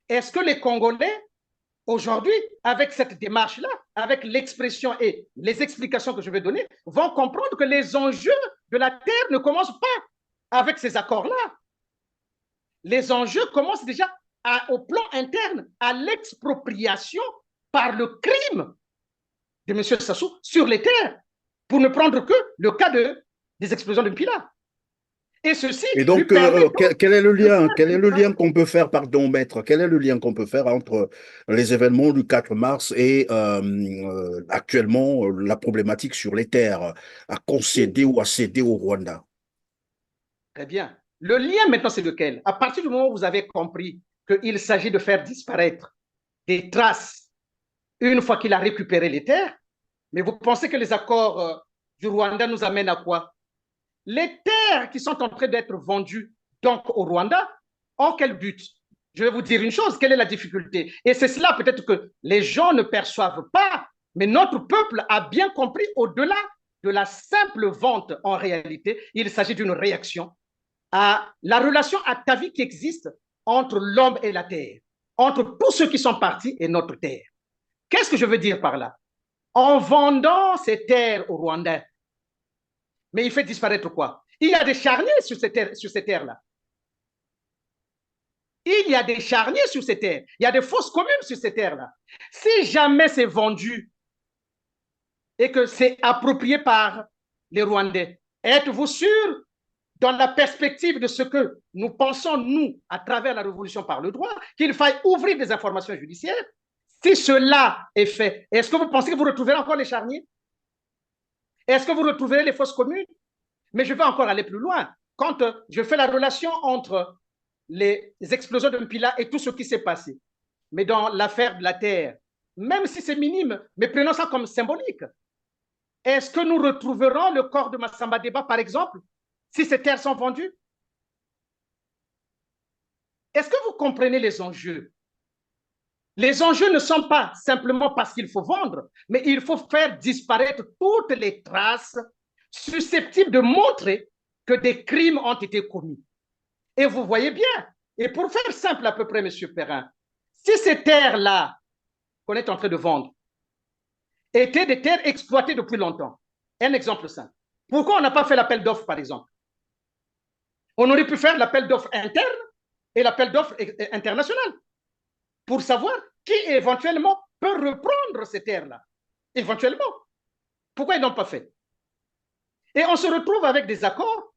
Est-ce que les Congolais, aujourd'hui, avec cette démarche-là, avec l'expression et les explications que je vais donner, vont comprendre que les enjeux de la terre ne commencent pas avec ces accords-là. Les enjeux commencent déjà au plan interne, à l'expropriation par le crime de M. Sassou sur les terres, pour ne prendre que le cas des explosions de Mpila. Et ceci Et lui donc, permet quel est le de lien? Quel est le lien qu'on peut faire, pardon, maître? Quel est le lien qu'on peut faire entre les événements du 4 mars et actuellement la problématique sur les terres à concéder ou à céder au Rwanda? Très bien. Le lien maintenant, c'est lequel? À partir du moment où vous avez compris qu'il s'agit de faire disparaître des traces une fois qu'il a récupéré les terres, mais vous pensez que les accords du Rwanda nous amènent à quoi? Les terres qui sont en train d'être vendues donc au Rwanda ont quel but? Je vais vous dire une chose, quelle est la difficulté? Et c'est cela peut-être que les gens ne perçoivent pas, mais notre peuple a bien compris au-delà de la simple vente en réalité, il s'agit d'une réaction à la relation atavique qui existe entre l'homme et la terre, entre tous ceux qui sont partis et notre terre. Qu'est-ce que je veux dire par là? En vendant ces terres au Rwandais, mais il fait disparaître quoi? Il y a des charniers sur ces terres-là. Il y a des charniers sur ces terres. Il y a des fosses communes sur ces terres-là. Si jamais c'est vendu et que c'est approprié par les Rwandais, êtes-vous sûr, dans la perspective de ce que nous pensons, nous, à travers la révolution par le droit, qu'il faille ouvrir des informations judiciaires? Si cela est fait, est-ce que vous pensez que vous retrouverez encore les charniers? Est-ce que vous retrouverez les fosses communes? Mais je vais encore aller plus loin. Quand je fais la relation entre les explosions de Mpila et tout ce qui s'est passé, mais dans l'affaire de la Terre, même si c'est minime, mais prenons ça comme symbolique, est-ce que nous retrouverons le corps de Massamba Deba, par exemple, si ces terres sont vendues? Est-ce que vous comprenez les enjeux? Les enjeux ne sont pas simplement parce qu'il faut vendre, mais il faut faire disparaître toutes les traces susceptibles de montrer que des crimes ont été commis. Et vous voyez bien, et pour faire simple à peu près, M. Perrin, si ces terres-là qu'on est en train de vendre étaient des terres exploitées depuis longtemps, un exemple simple, pourquoi on n'a pas fait l'appel d'offres, par exemple? On aurait pu faire l'appel d'offres interne et l'appel d'offres international pour savoir qui éventuellement peut reprendre ces terres-là. Éventuellement. Pourquoi ils n'ont pas fait? Et on se retrouve avec des accords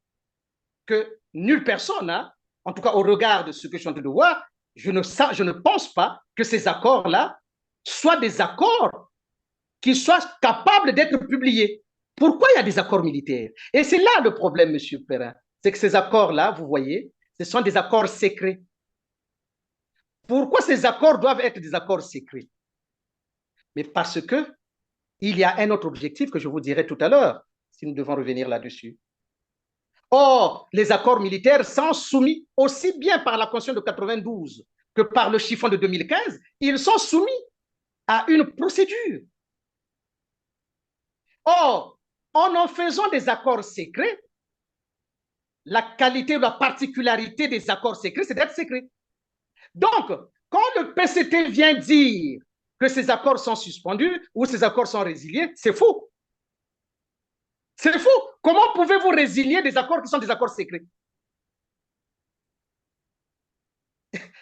que nulle personne, hein, en tout cas au regard de ce que je suis en train de voir, je ne pense pas que ces accords-là soient des accords qui soient capables d'être publiés. Pourquoi il y a des accords militaires? Et c'est là le problème, M. Perrin. C'est que ces accords-là, vous voyez, ce sont des accords secrets. Pourquoi ces accords doivent être des accords secrets? Mais parce que il y a un autre objectif que je vous dirai tout à l'heure, si nous devons revenir là-dessus. Or, les accords militaires sont soumis aussi bien par la Constitution de 92 que par le chiffon de 2015, ils sont soumis à une procédure. Or, en faisant des accords secrets, la qualité ou la particularité des accords secrets, c'est d'être secret. Donc, quand le PCT vient dire que ces accords sont suspendus ou ces accords sont résiliés, c'est faux. C'est faux. Comment pouvez-vous résilier des accords qui sont des accords secrets?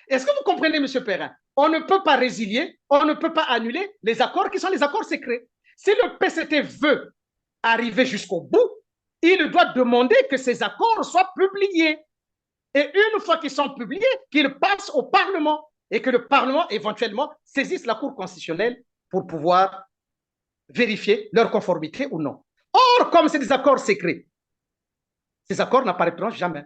Est-ce que vous comprenez, M. Perrin? On ne peut pas résilier, on ne peut pas annuler les accords qui sont les accords secrets. Si le PCT veut arriver jusqu'au bout, il doit demander que ces accords soient publiés. Et une fois qu'ils sont publiés, qu'ils passent au Parlement et que le Parlement éventuellement saisisse la Cour constitutionnelle pour pouvoir vérifier leur conformité ou non. Or, comme c'est des accords secrets, ces accords n'apparaîtront jamais.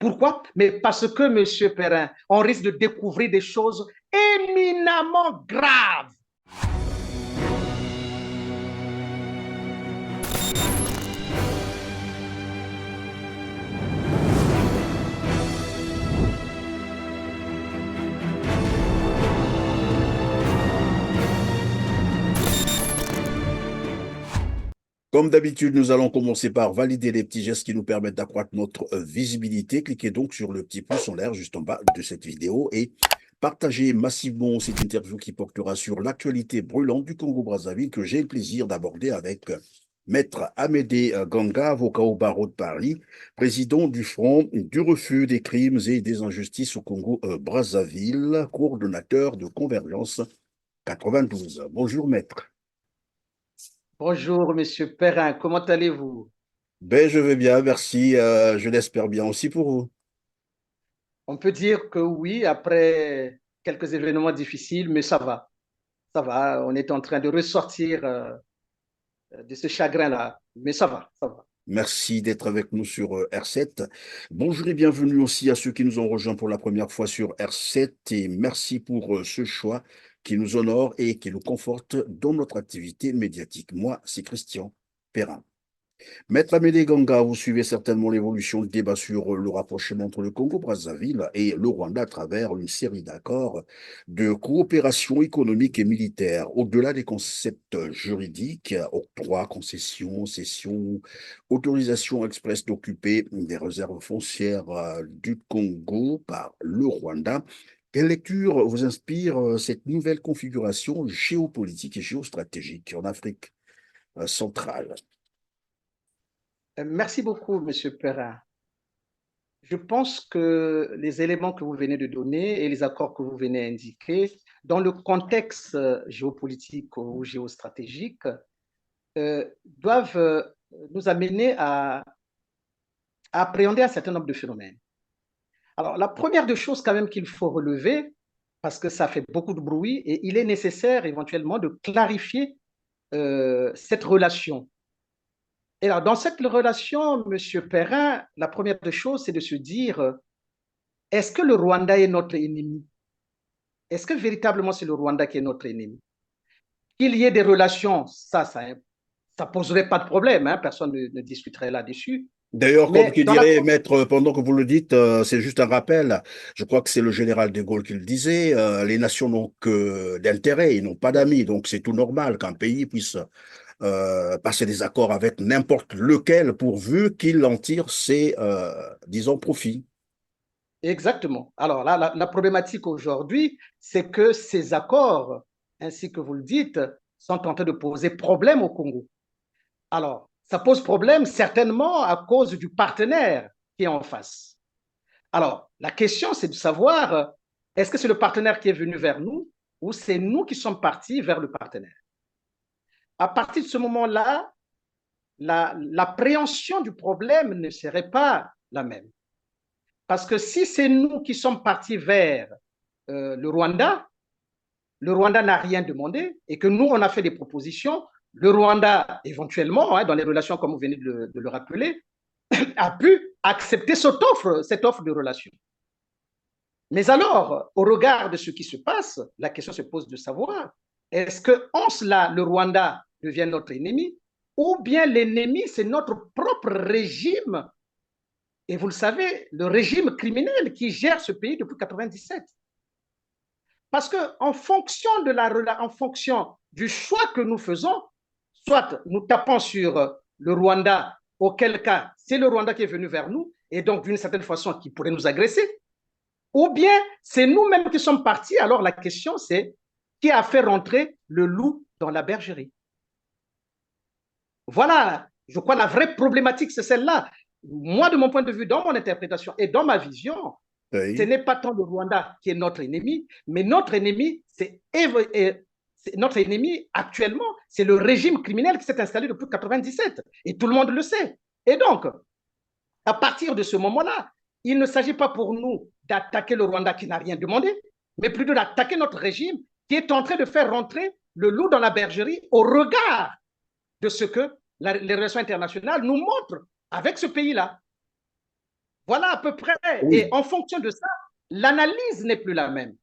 Pourquoi? Mais parce que, M. Perrin, on risque de découvrir des choses éminemment graves. Comme d'habitude, nous allons commencer par valider les petits gestes qui nous permettent d'accroître notre visibilité. Cliquez donc sur le petit pouce en l'air juste en bas de cette vidéo et partagez massivement cette interview qui portera sur l'actualité brûlante du Congo-Brazzaville que j'ai le plaisir d'aborder avec Maître Amédée Ganga, avocat au barreau de Paris, président du Front du refus des crimes et des injustices au Congo-Brazzaville, coordonnateur de Convergence 92. Bonjour, maître. Bonjour, Monsieur Perrin, comment allez-vous? Ben, je vais bien, merci. Je l'espère bien aussi pour vous. On peut dire que oui, après quelques événements difficiles, mais ça va. Ça va, on est en train de ressortir de ce chagrin-là, mais ça va, ça va. Merci d'être avec nous sur R7. Bonjour et bienvenue aussi à ceux qui nous ont rejoints pour la première fois sur R7 et merci pour ce choix qui nous honore et qui nous conforte dans notre activité médiatique. Moi, c'est Christian Perrin. Maître Amédée Ganga, vous suivez certainement l'évolution du débat sur le rapprochement entre le Congo-Brazzaville et le Rwanda à travers une série d'accords de coopération économique et militaire. Au-delà des concepts juridiques, octroi, concession, cession, autorisation express d'occuper des réserves foncières du Congo par le Rwanda, quelle lecture vous inspire cette nouvelle configuration géopolitique et géostratégique en Afrique centrale? Merci beaucoup, Monsieur Perrin. Je pense que les éléments que vous venez de donner et les accords que vous venez d'indiquer, dans le contexte géopolitique ou géostratégique, doivent nous amener à appréhender un certain nombre de phénomènes. Alors, la première des choses quand même qu'il faut relever, parce que ça fait beaucoup de bruit, et il est nécessaire éventuellement de clarifier cette relation. Et alors, dans cette relation, Monsieur Perrin, la première des choses, c'est de se dire, est-ce que le Rwanda est notre ennemi? Est-ce que véritablement c'est le Rwanda qui est notre ennemi? Qu'il y ait des relations, ça poserait pas de problème, hein, personne ne discuterait là-dessus. D'ailleurs, comme Mais qui dans la... dirait, maître, pendant que vous le dites, c'est juste un rappel. Je crois que c'est le général de Gaulle qui le disait. Les nations n'ont que d'intérêts, ils n'ont pas d'amis. Donc, c'est tout normal qu'un pays puisse passer des accords avec n'importe lequel pourvu qu'il en tire ses, disons, profits. Exactement. Alors là, la problématique aujourd'hui, c'est que ces accords, ainsi que vous le dites, sont en train de poser problème au Congo. Alors, ça pose problème certainement à cause du partenaire qui est en face. Alors, la question, c'est de savoir, est-ce que c'est le partenaire qui est venu vers nous ou c'est nous qui sommes partis vers le partenaire? À partir de ce moment-là, l'appréhension du problème ne serait pas la même. Parce que si c'est nous qui sommes partis vers le Rwanda n'a rien demandé et que nous, on a fait des propositions, le Rwanda, éventuellement, hein, dans les relations, comme vous venez de le rappeler, a pu accepter cette offre de relation. Mais alors, au regard de ce qui se passe, la question se pose de savoir, est-ce que en cela, le Rwanda devient notre ennemi ou bien l'ennemi, c'est notre propre régime? Et vous le savez, le régime criminel qui gère ce pays depuis 1997. Parce qu'en fonction, en fonction du choix que nous faisons, soit nous tapons sur le Rwanda, auquel cas c'est le Rwanda qui est venu vers nous, et donc d'une certaine façon qui pourrait nous agresser, ou bien c'est nous-mêmes qui sommes partis. Alors la question c'est qui a fait rentrer le loup dans la bergerie? Voilà, je crois la vraie problématique c'est celle-là. Moi, de mon point de vue, dans mon interprétation et dans ma vision, ce Oui. n'est pas tant le Rwanda qui est notre ennemi, mais notre ennemi, notre ennemi actuellement, c'est le régime criminel qui s'est installé depuis 1997. Et tout le monde le sait. Et donc, à partir de ce moment-là, il ne s'agit pas pour nous d'attaquer le Rwanda qui n'a rien demandé, mais plutôt d'attaquer notre régime qui est en train de faire rentrer le loup dans la bergerie au regard de ce que les relations internationales nous montrent avec ce pays-là. Voilà à peu près. Et Oui. en fonction de ça, l'analyse n'est plus la même.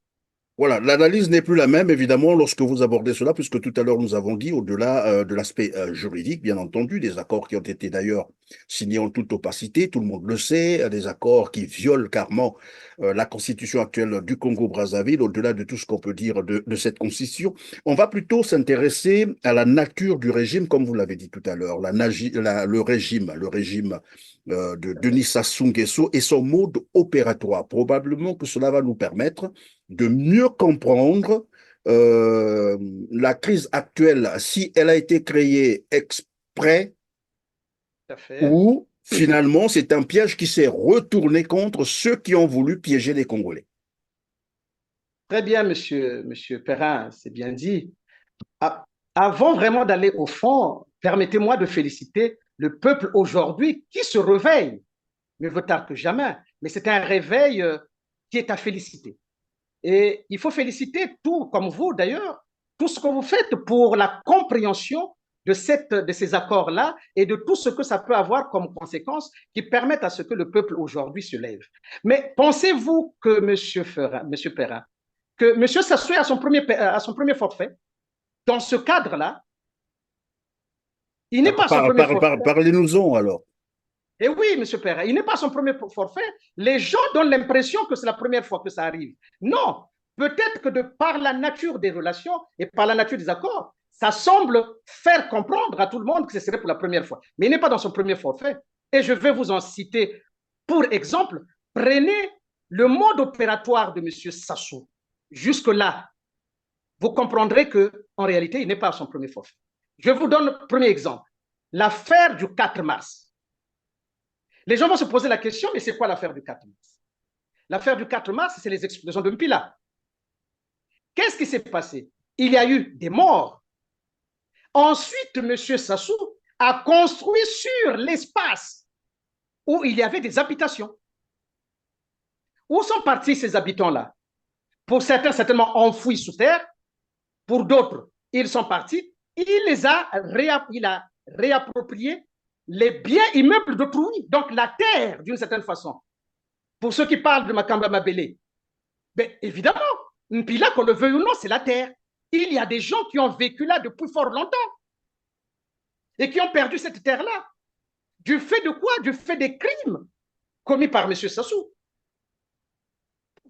Voilà, l'analyse n'est plus la même, évidemment, lorsque vous abordez cela, puisque tout à l'heure nous avons dit, au-delà de l'aspect juridique, bien entendu, des accords qui ont été d'ailleurs signés en toute opacité, tout le monde le sait, des accords qui violent carrément la constitution actuelle du Congo-Brazzaville, au-delà de tout ce qu'on peut dire de cette constitution. On va plutôt s'intéresser à la nature du régime, comme vous l'avez dit tout à l'heure, le régime de Denis Sassou Nguesso et son mode opératoire. Probablement que cela va nous permettre de mieux comprendre la crise actuelle, si elle a été créée exprès Tout à fait. ou finalement c'est un piège qui s'est retourné contre ceux qui ont voulu piéger les Congolais. Très bien, monsieur Perrin, c'est bien dit. Ah, avant vraiment d'aller au fond, permettez-moi de féliciter le peuple aujourd'hui qui se réveille, mieux vaut tard que jamais, mais c'est un réveil qui est à féliciter. Et il faut féliciter tout, comme vous d'ailleurs, tout ce que vous faites pour la compréhension de ces accords-là et de tout ce que ça peut avoir comme conséquence qui permettent à ce que le peuple aujourd'hui se lève. Mais pensez-vous que M. Perrin, que M. Sassou est à son premier forfait, dans ce cadre-là, il n'est pas à son premier forfait. Parlez-nous-en alors. Et oui, M. Perrin, il n'est pas à son premier forfait. Les gens donnent l'impression que c'est la première fois que ça arrive. Non, peut-être que de par la nature des relations et par la nature des accords, ça semble faire comprendre à tout le monde que ce serait pour la première fois. Mais il n'est pas dans son premier forfait. Et je vais vous en citer. Pour exemple, prenez le mode opératoire de M. Sassou. Jusque-là, vous comprendrez qu'en réalité, il n'est pas à son premier forfait. Je vous donne le premier exemple. L'affaire du 4 mars. Les gens vont se poser la question, mais c'est quoi l'affaire du 4 mars? L'affaire du 4 mars, c'est les explosions de Mpila. Qu'est-ce qui s'est passé? Il y a eu des morts. Ensuite, M. Sassou a construit sur l'espace où il y avait des habitations. Où sont partis ces habitants-là? Pour certains, certainement enfouis sous terre. Pour d'autres, ils sont partis. Il a réapproprié les biens immeubles d'autrui, donc la terre d'une certaine façon. Pour ceux qui parlent de Makamba Mabele, ben, évidemment, Mpila, qu'on le veuille ou non, c'est la terre. Il y a des gens qui ont vécu là depuis fort longtemps et qui ont perdu cette terre-là. Du fait de quoi? Du fait des crimes commis par M. Sassou.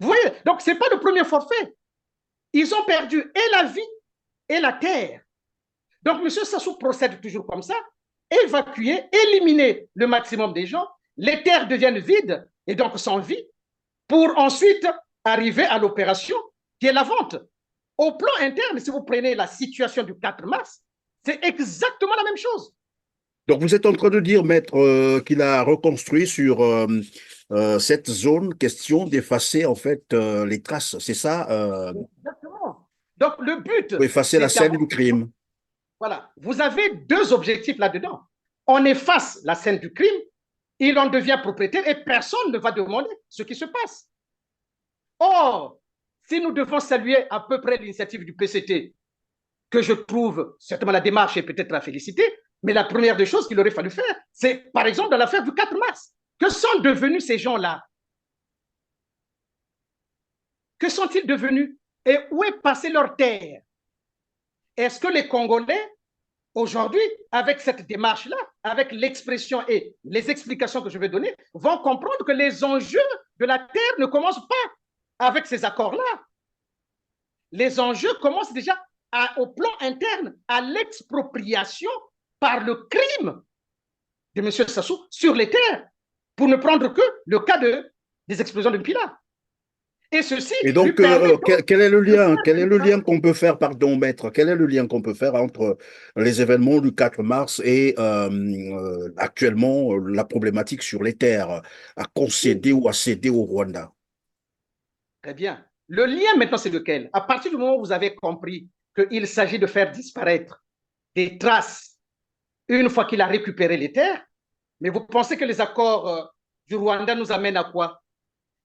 Vous voyez? Donc, ce n'est pas le premier forfait. Ils ont perdu et la vie et la terre. Donc, M. Sassou procède toujours comme ça, évacuer, éliminer le maximum des gens, les terres deviennent vides et donc sans vie, pour ensuite arriver à l'opération qui est la vente. Au plan interne, si vous prenez la situation du 4 mars, c'est exactement la même chose. Donc vous êtes en train de dire, maître, qu'il a reconstruit sur cette zone, question d'effacer en fait les traces, c'est ça? Exactement. Donc le but, Pour effacer la c'est scène du crime. voilà, vous avez deux objectifs là-dedans. On efface la scène du crime, il en devient propriétaire et personne ne va demander ce qui se passe. Or, si nous devons saluer à peu près l'initiative du PCT, que je trouve, certainement la démarche est peut-être à féliciter, mais la première des choses qu'il aurait fallu faire, c'est par exemple dans l'affaire du 4 mars. Que sont devenus ces gens-là? Que sont-ils devenus? Et où est passée leur terre? Est-ce que les Congolais, aujourd'hui, avec cette démarche-là, avec l'expression et les explications que je vais donner, vont comprendre que les enjeux de la terre ne commencent pas avec ces accords-là. Les enjeux commencent déjà au plan interne, à l'expropriation par le crime de M. Sassou sur les terres, pour ne prendre que le cas des explosions de Mpila. Et ceci Et lui donc, permet quel est le lien? Quel est le lien qu'on peut faire, pardon, maître? Quel est le lien qu'on peut faire entre les événements du 4 mars et actuellement la problématique sur les terres à concéder ou à céder au Rwanda? Très bien. Le lien maintenant, c'est lequel? À partir du moment où vous avez compris qu'il s'agit de faire disparaître des traces une fois qu'il a récupéré les terres, mais vous pensez que les accords du Rwanda nous amènent à quoi?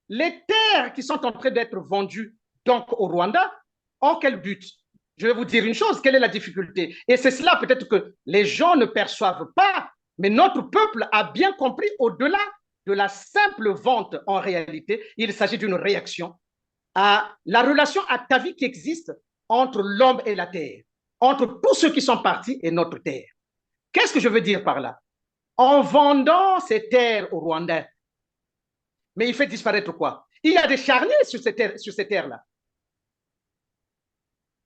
Les terres qui sont en train d'être vendues donc au Rwanda ont quel but? Je vais vous dire une chose, quelle est la difficulté? Et c'est cela peut-être que les gens ne perçoivent pas, mais notre peuple a bien compris au-delà de la simple vente en réalité, il s'agit d'une réaction à la relation atavique qui existe entre l'homme et la terre, entre tous ceux qui sont partis et notre terre. Qu'est-ce que je veux dire par là? En vendant ces terres au Rwandais, mais il fait disparaître quoi? Il y a des charniers sur ces terres-là.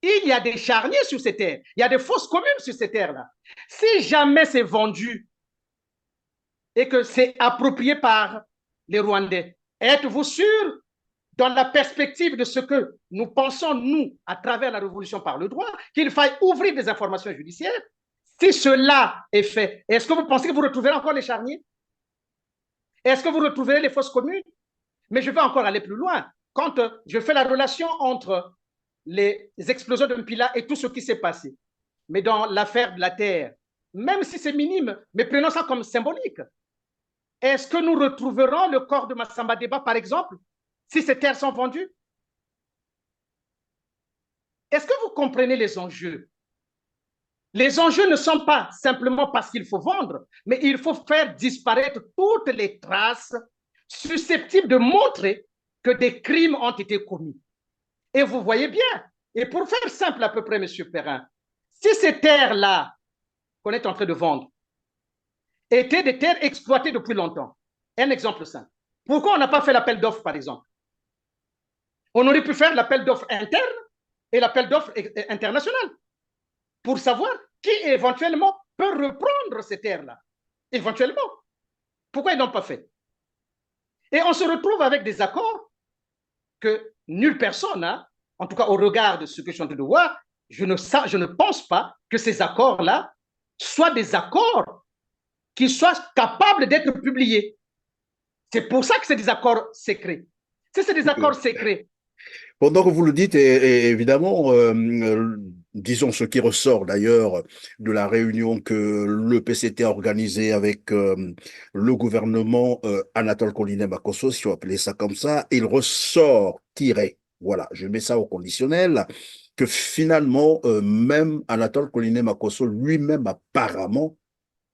Il y a des charniers sur ces terres. Il y a des fosses communes sur ces terres-là. Si jamais c'est vendu et que c'est approprié par les Rwandais, êtes-vous sûr dans la perspective de ce que nous pensons, nous, à travers la révolution par le droit, qu'il faille ouvrir des informations judiciaires. Si cela est fait, est-ce que vous pensez que vous retrouverez encore les charniers? Est-ce que vous retrouverez les fosses communes? Mais je vais encore aller plus loin. Quand je fais la relation entre les explosions de Mpila et tout ce qui s'est passé, mais dans l'affaire de la terre, même si c'est minime, mais prenons ça comme symbolique, est-ce que nous retrouverons le corps de Massamba Deba, par exemple, si ces terres sont vendues? Est-ce que vous comprenez les enjeux? Les enjeux ne sont pas simplement parce qu'il faut vendre, mais il faut faire disparaître toutes les traces susceptibles de montrer que des crimes ont été commis. Et vous voyez bien, et pour faire simple à peu près, M. Perrin, si ces terres-là qu'on est en train de vendre étaient des terres exploitées depuis longtemps, un exemple simple, pourquoi on n'a pas fait l'appel d'offres, par exemple? On aurait pu faire l'appel d'offres interne et l'appel d'offres international pour savoir qui éventuellement peut reprendre ces terres-là. Éventuellement. Pourquoi ils n'ont pas fait? Et on se retrouve avec des accords que nulle personne, hein, en tout cas au regard de ce que je suis en train de voir, je ne pense pas que ces accords-là soient des accords qui soient capables d'être publiés. C'est pour ça que c'est des accords secrets. Si c'est des accords secrets. Pendant que vous le dites, et évidemment, disons ce qui ressort d'ailleurs de la réunion que le PCT a organisée avec le gouvernement Anatole Colinet Makosso, si on appelait ça comme ça, il ressort tiré, voilà, je mets ça au conditionnel, que finalement, même Anatole Colinet Makosso lui-même apparemment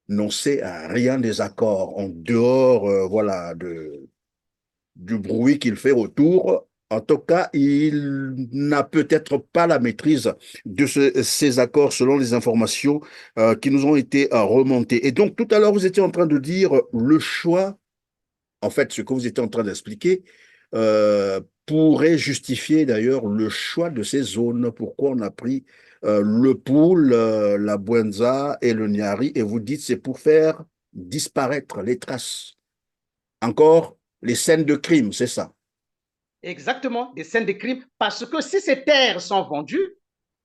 n'en sait rien des accords, en dehors, voilà, du bruit qu'il fait autour. En tout cas, il n'a peut-être pas la maîtrise de ces accords selon les informations qui nous ont été remontées. Et donc, tout à l'heure, vous étiez en train de dire le choix, en fait, ce que vous étiez en train d'expliquer, pourrait justifier d'ailleurs le choix de ces zones. Pourquoi on a pris le Poul, la Bouenza et le Niari, et vous dites c'est pour faire disparaître les traces. Encore les scènes de crime, c'est ça? Exactement, des scènes de crime, parce que si ces terres sont vendues,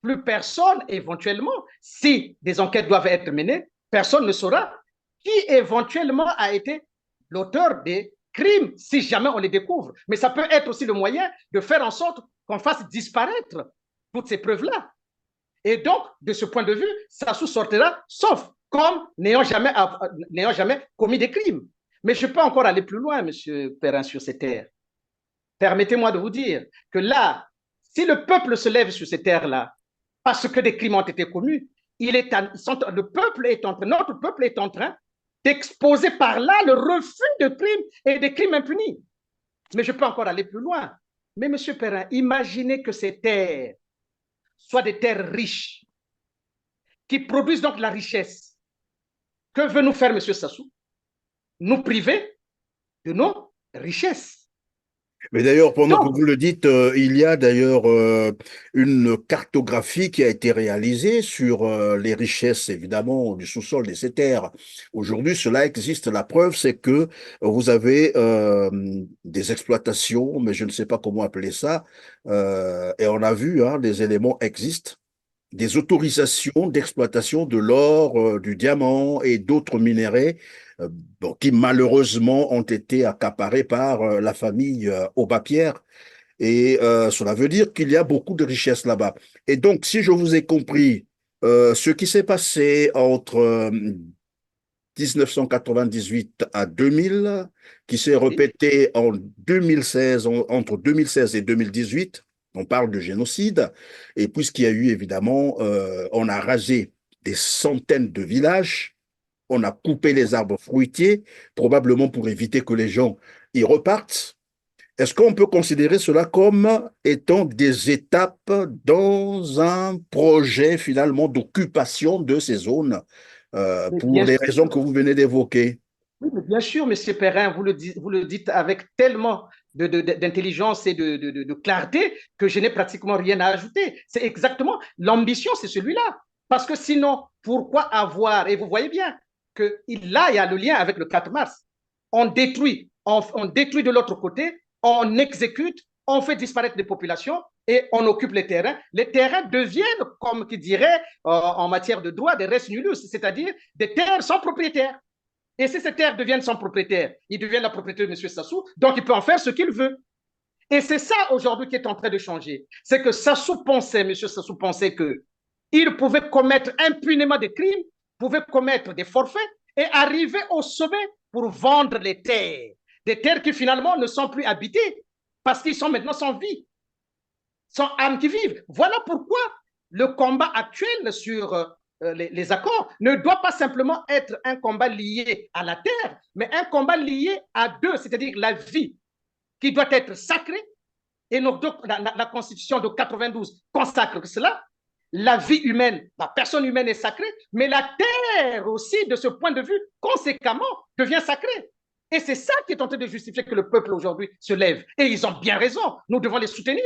plus personne, éventuellement, si des enquêtes doivent être menées, personne ne saura qui éventuellement a été l'auteur des crimes, si jamais on les découvre. Mais ça peut être aussi le moyen de faire en sorte qu'on fasse disparaître toutes ces preuves-là. Et donc, de ce point de vue, ça sous-sortira, sauf comme n'ayant jamais commis des crimes. Mais je peux encore aller plus loin, M. Perrin, sur ces terres. Permettez-moi de vous dire que là, si le peuple se lève sur ces terres-là, parce que des crimes ont été commis, notre peuple est en train d'exposer par là le refus de crimes et des crimes impunis. Mais je peux encore aller plus loin. Mais M. Perrin, imaginez que ces terres soient des terres riches, qui produisent donc la richesse. Que veut nous faire M. Sassou? Nous priver de nos richesses. Mais d'ailleurs, pendant que vous le dites, il y a d'ailleurs une cartographie qui a été réalisée sur les richesses, évidemment, du sous-sol de ces terres. Aujourd'hui, cela existe. La preuve, c'est que vous avez des exploitations, mais je ne sais pas comment appeler ça, et on a vu, hein, des éléments existent, des autorisations d'exploitation de l'or, du diamant et d'autres minéraux bon, qui malheureusement ont été accaparés par la famille Aubapierre. Et cela veut dire qu'il y a beaucoup de richesses là-bas. Et donc, si je vous ai compris, ce qui s'est passé entre 1998 à 2000, qui s'est répété en 2016, entre 2016 et 2018, on parle de génocide, et puisqu'il y a eu évidemment, on a rasé des centaines de villages, on a coupé les arbres fruitiers, probablement pour éviter que les gens y repartent. Est-ce qu'on peut considérer cela comme étant des étapes dans un projet finalement d'occupation de ces zones pour les raisons que vous venez d'évoquer? Oui, mais bien sûr, M. Perrin, vous le dites avec tellement d'intelligence et de clarté que je n'ai pratiquement rien à ajouter. C'est exactement, l'ambition, c'est celui-là. Parce que sinon, pourquoi avoir, et vous voyez bien que là, il y a le lien avec le 4 mars. On détruit de l'autre côté, on exécute, on fait disparaître les populations et on occupe les terrains. Les terrains deviennent, comme qui dirait en matière de droit, des res nullus, c'est-à-dire des terres sans propriétaire. Et si ces terres deviennent sans propriétaire, ils deviennent la propriété de M. Sassou, donc il peut en faire ce qu'il veut. Et c'est ça aujourd'hui qui est en train de changer. C'est que M. Sassou pensait qu'il pouvait commettre impunément des crimes, pouvait commettre des forfaits et arriver au sommet pour vendre les terres. Des terres qui finalement ne sont plus habitées parce qu'ils sont maintenant sans vie, sans âme qui vivent. Voilà pourquoi le combat actuel sur les accords ne doit pas simplement être un combat lié à la terre, mais un combat lié à deux, c'est-à-dire la vie qui doit être sacrée, et donc la Constitution de 92 consacre cela. La vie humaine, la personne humaine est sacrée, mais la terre aussi, de ce point de vue, conséquemment, devient sacrée. Et c'est ça qui est en train de justifier que le peuple aujourd'hui se lève. Et ils ont bien raison. Nous devons les soutenir,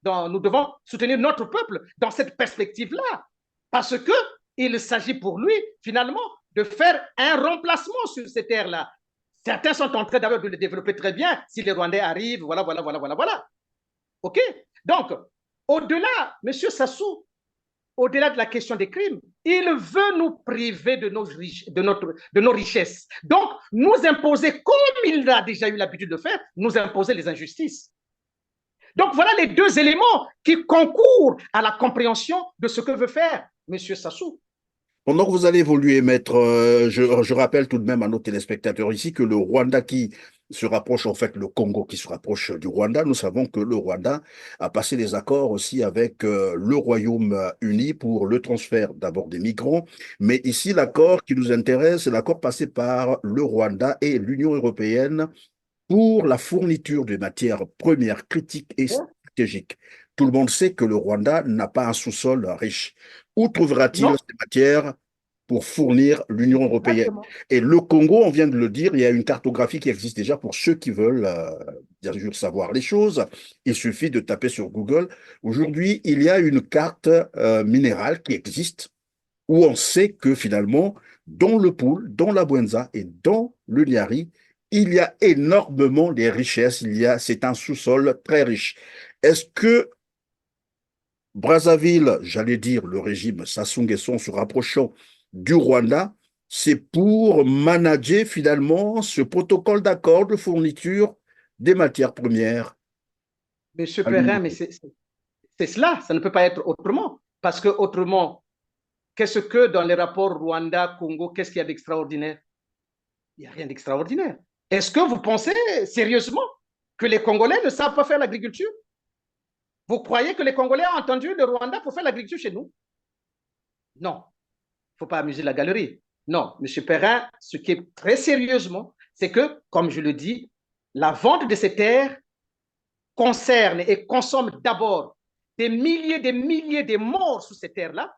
nous devons soutenir notre peuple dans cette perspective-là. Parce qu'il s'agit pour lui, finalement, de faire un remplacement sur ces terres-là. Certains sont en train d'ailleurs de le développer très bien. Si les Rwandais arrivent, voilà. OK? Donc, au-delà, M. Sassou, au-delà de la question des crimes, il veut nous priver de nos richesses. Donc, nous imposer, comme il a déjà eu l'habitude de faire, nous imposer les injustices. Donc, voilà les deux éléments qui concourent à la compréhension de ce que veut faire M. Sassou. Pendant que vous allez évoluer, maître, je rappelle tout de même à nos téléspectateurs ici que le Rwanda qui se rapproche, en fait, le Congo qui se rapproche du Rwanda, nous savons que le Rwanda a passé des accords aussi avec le Royaume-Uni pour le transfert d'abord des migrants. Mais ici, l'accord qui nous intéresse, c'est l'accord passé par le Rwanda et l'Union européenne pour la fourniture de matières premières critiques et stratégiques. Tout le monde sait que le Rwanda n'a pas un sous-sol riche. Où trouvera-t-il Non. ces matières pour fournir l'Union européenne? Exactement. Et le Congo, on vient de le dire, il y a une cartographie qui existe déjà pour ceux qui veulent bien sûr savoir les choses. Il suffit de taper sur Google. Aujourd'hui, il y a une carte minérale qui existe où on sait que finalement, dans le Poul, dans la Bwenza et dans le Niari, il y a énormément de richesses. C'est un sous-sol très riche. Est-ce que Brazzaville, j'allais dire le régime Sassou Nguesso se rapprochant du Rwanda, c'est pour manager finalement ce protocole d'accord de fourniture des matières premières? Monsieur Perrin, mais c'est cela, ça ne peut pas être autrement. Parce que autrement, qu'est-ce que dans les rapports Rwanda-Congo, qu'est-ce qu'il y a d'extraordinaire? Il n'y a rien d'extraordinaire. Est-ce que vous pensez sérieusement que les Congolais ne savent pas faire l'agriculture? Vous croyez que les Congolais ont entendu le Rwanda pour faire l'agriculture chez nous? Non, il ne faut pas amuser la galerie. Non, M. Perrin, ce qui est très sérieusement, c'est que, comme je le dis, la vente de ces terres concerne et consomme d'abord des milliers de morts sous ces terres-là,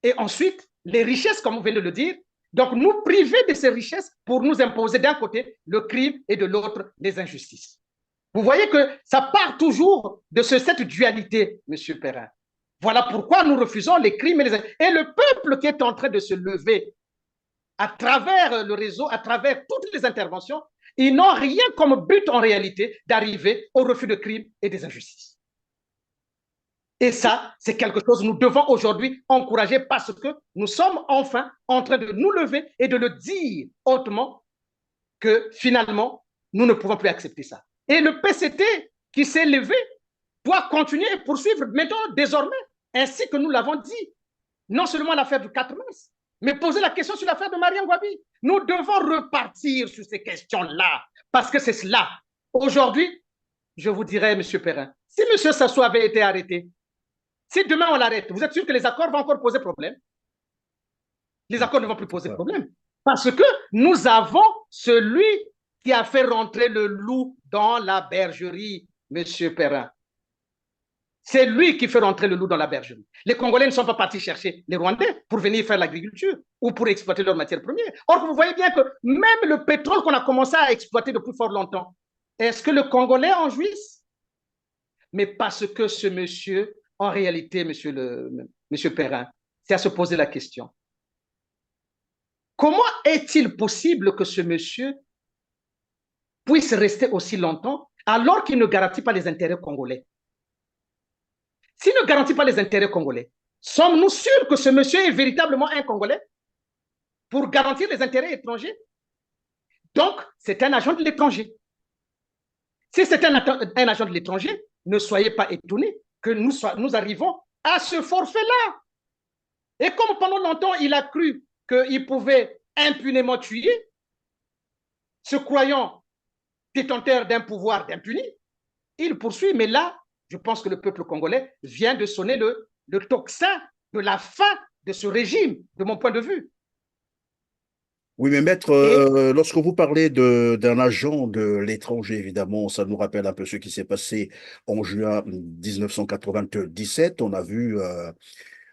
et ensuite les richesses, comme vous venez de le dire. Donc, nous priver de ces richesses pour nous imposer d'un côté le crime et de l'autre les injustices. Vous voyez que ça part toujours de cette dualité, M. Perrin. Voilà pourquoi nous refusons les crimes et les injustices. Et le peuple qui est en train de se lever à travers le réseau, à travers toutes les interventions, ils n'ont rien comme but en réalité d'arriver au refus de crimes et des injustices. Et ça, c'est quelque chose que nous devons aujourd'hui encourager parce que nous sommes enfin en train de nous lever et de le dire hautement que finalement, nous ne pouvons plus accepter ça. Et le PCT qui s'est levé doit continuer et poursuivre maintenant, désormais, ainsi que nous l'avons dit, non seulement l'affaire du 4 mars, mais poser la question sur l'affaire de Mariam Gwabi. Nous devons repartir sur ces questions-là, parce que c'est cela. Aujourd'hui, je vous dirais, M. Perrin, si M. Sassou avait été arrêté, si demain on l'arrête, vous êtes sûr que les accords vont encore poser problème? Les accords ne vont plus poser problème. Parce que nous avons celui qui a fait rentrer le loup dans la bergerie, M. Perrin. C'est lui qui fait rentrer le loup dans la bergerie. Les Congolais ne sont pas partis chercher les Rwandais pour venir faire l'agriculture ou pour exploiter leurs matières premières. Or, vous voyez bien que même le pétrole qu'on a commencé à exploiter depuis fort longtemps, est-ce que le Congolais en jouisse? Mais parce que ce monsieur, en réalité, monsieur Perrin, c'est à se poser la question. Comment est-il possible que ce monsieur puisse rester aussi longtemps alors qu'il ne garantit pas les intérêts congolais. S'il ne garantit pas les intérêts congolais, sommes-nous sûrs que ce monsieur est véritablement un Congolais pour garantir les intérêts étrangers? Donc, c'est un agent de l'étranger. Si c'est un agent de l'étranger, ne soyez pas étonnés que nous arrivons à ce forfait-là. Et comme pendant longtemps, il a cru qu'il pouvait impunément tuer, se croyant détenteur d'un pouvoir d'impuni, il poursuit. Mais là, je pense que le peuple congolais vient de sonner le tocsin de la fin de ce régime, de mon point de vue. Oui, mais maître, lorsque vous parlez d'un agent de l'étranger, évidemment, ça nous rappelle un peu ce qui s'est passé en juin 1997. On a vu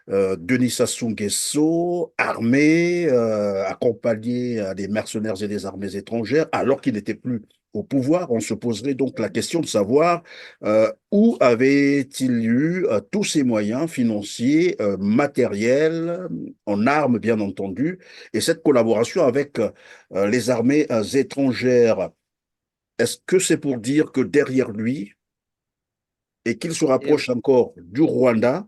Denis Sassou Nguesso armé, accompagné des mercenaires et des armées étrangères, alors qu'il n'était plus au pouvoir. On se poserait donc la question de savoir où avait-il eu tous ces moyens financiers, matériels, en armes bien entendu, et cette collaboration avec les armées étrangères. Est-ce que c'est pour dire que derrière lui, et qu'il se rapproche encore du Rwanda,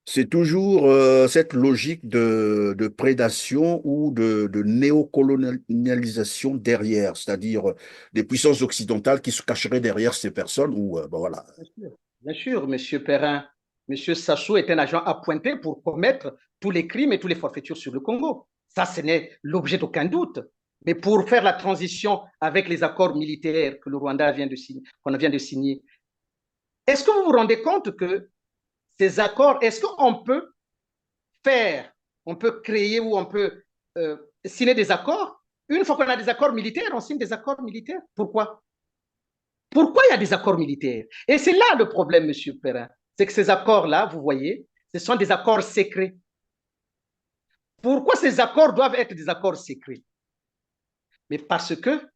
c'est toujours cette logique de prédation ou de néocolonialisation derrière, c'est-à-dire des puissances occidentales qui se cacheraient derrière ces personnes ou ben voilà. Bien sûr, M. Perrin. M. Sassou est un agent appointé pour commettre tous les crimes et toutes les forfaitures sur le Congo. Ça, ce n'est l'objet d'aucun doute. Mais pour faire la transition avec les accords militaires que le Rwanda vient de signer, qu'on vient de signer, est-ce que vous vous rendez compte que ces accords, est-ce qu'on peut on peut créer ou on peut signer des accords? Une fois qu'on a des accords militaires, on signe des accords militaires. Pourquoi? Pourquoi il y a des accords militaires? Et c'est là le problème, M. Perrin. C'est que ces accords-là, vous voyez, ce sont des accords secrets. Pourquoi ces accords doivent être des accords secrets? Mais parce que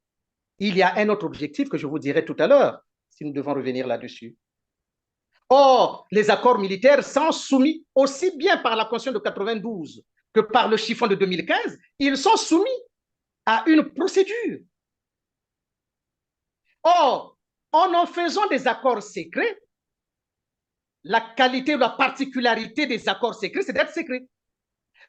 il y a un autre objectif que je vous dirai tout à l'heure, si nous devons revenir là-dessus. Or, les accords militaires sont soumis aussi bien par la Constitution de 92 que par le chiffon de 2015, ils sont soumis à une procédure. Or, en faisant des accords secrets, la qualité ou la particularité des accords secrets, c'est d'être secret.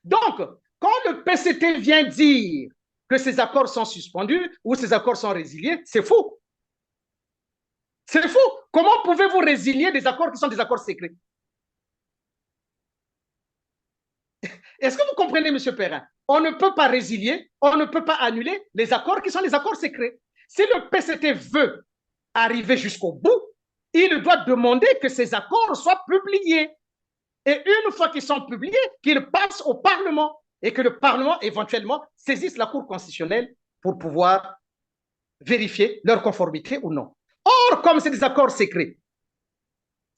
Donc, quand le PCT vient dire que ces accords sont suspendus ou ces accords sont résiliés, c'est faux. C'est faux. Comment pouvez-vous résilier des accords qui sont des accords secrets? Est-ce que vous comprenez, M. Perrin? On ne peut pas résilier, on ne peut pas annuler les accords qui sont les accords secrets. Si le PCT veut arriver jusqu'au bout, il doit demander que ces accords soient publiés. Et une fois qu'ils sont publiés, qu'ils passent au Parlement et que le Parlement éventuellement saisisse la Cour constitutionnelle pour pouvoir vérifier leur conformité ou non. Or, comme c'est des accords secrets,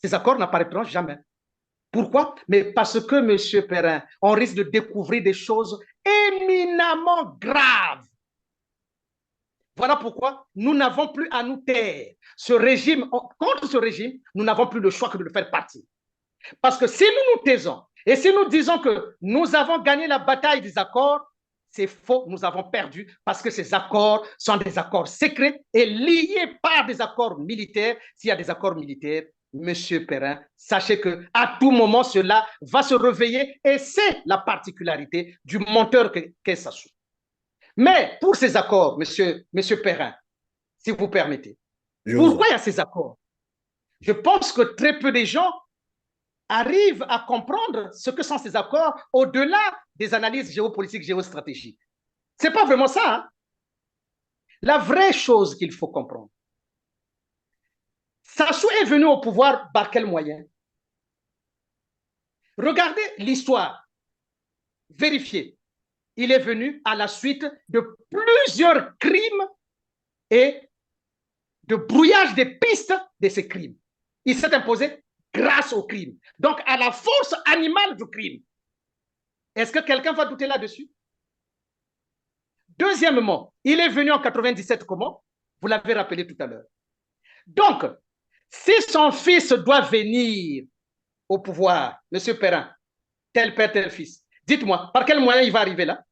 ces accords n'apparaîtront jamais. Pourquoi? Mais parce que, M. Perrin, on risque de découvrir des choses éminemment graves. Voilà pourquoi nous n'avons plus à nous taire. Ce régime, contre ce régime, nous n'avons plus le choix que de le faire partir. Parce que si nous nous taisons et si nous disons que nous avons gagné la bataille des accords, c'est faux, nous avons perdu parce que ces accords sont des accords secrets et liés par des accords militaires. S'il y a des accords militaires, Monsieur Perrin, sachez qu'à tout moment, cela va se réveiller et c'est la particularité du monteur qu'est Sassou. Mais pour ces accords, monsieur Perrin, si vous permettez, pourquoi il y a ces accords? Je pense que très peu de gens arrivent à comprendre ce que sont ces accords au-delà des analyses géopolitiques, géostratégiques. Ce n'est pas vraiment ça. Hein? La vraie chose qu'il faut comprendre, Sassou est venu au pouvoir par quel moyen? Regardez l'histoire. Vérifiez. Il est venu à la suite de plusieurs crimes et de brouillage des pistes de ces crimes. Il s'est imposé grâce au crime. Donc, à la force animale du crime. Est-ce que quelqu'un va douter là-dessus? Deuxièmement, il est venu en 97 comment? Vous l'avez rappelé tout à l'heure. Donc, si son fils doit venir au pouvoir, M. Perrin, tel père, tel fils, dites-moi, par quel moyen il va arriver là?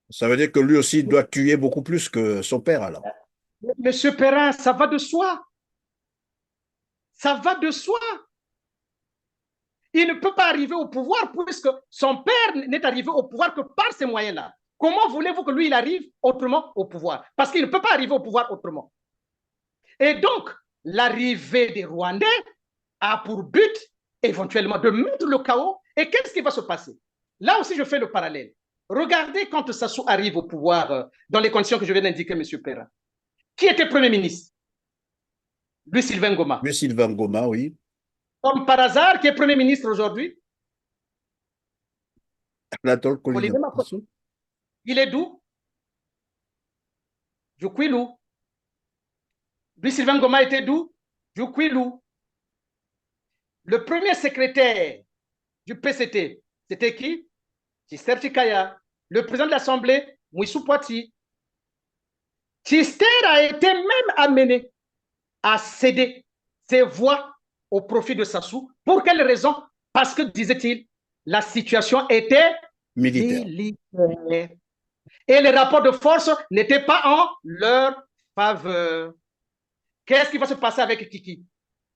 Ça veut dire que lui aussi doit tuer beaucoup plus que son père alors. Monsieur Perrin, ça va de soi. Ça va de soi. Il ne peut pas arriver au pouvoir puisque son père n'est arrivé au pouvoir que par ces moyens-là. Comment voulez-vous que lui, il arrive autrement au pouvoir? Parce qu'il ne peut pas arriver au pouvoir autrement. Et donc, l'arrivée des Rwandais a pour but éventuellement de mettre le chaos. Et qu'est-ce qui va se passer? Là aussi, je fais le parallèle. Regardez quand Sassou arrive au pouvoir dans les conditions que je viens d'indiquer, M. Perrin. Qui était Premier ministre? Louis Sylvain Goma. Louis Sylvain Goma, oui. Comme par hasard, qui est Premier ministre aujourd'hui? Anatole Koulibaly. Il est d'où? Djoukwilou. Louis Sylvain Goma était d'où? Djoukwilou. Le premier secrétaire du PCT, c'était qui? Tister Chikaya. Le président de l'Assemblée, Mouissou Poiti. Tister a été même amené à céder ses voix au profit de Sassou. Pour quelle raison? Parce que, disait-il, la situation était militaire. Et les rapports de force n'étaient pas en leur faveur. Qu'est-ce qui va se passer avec Kiki?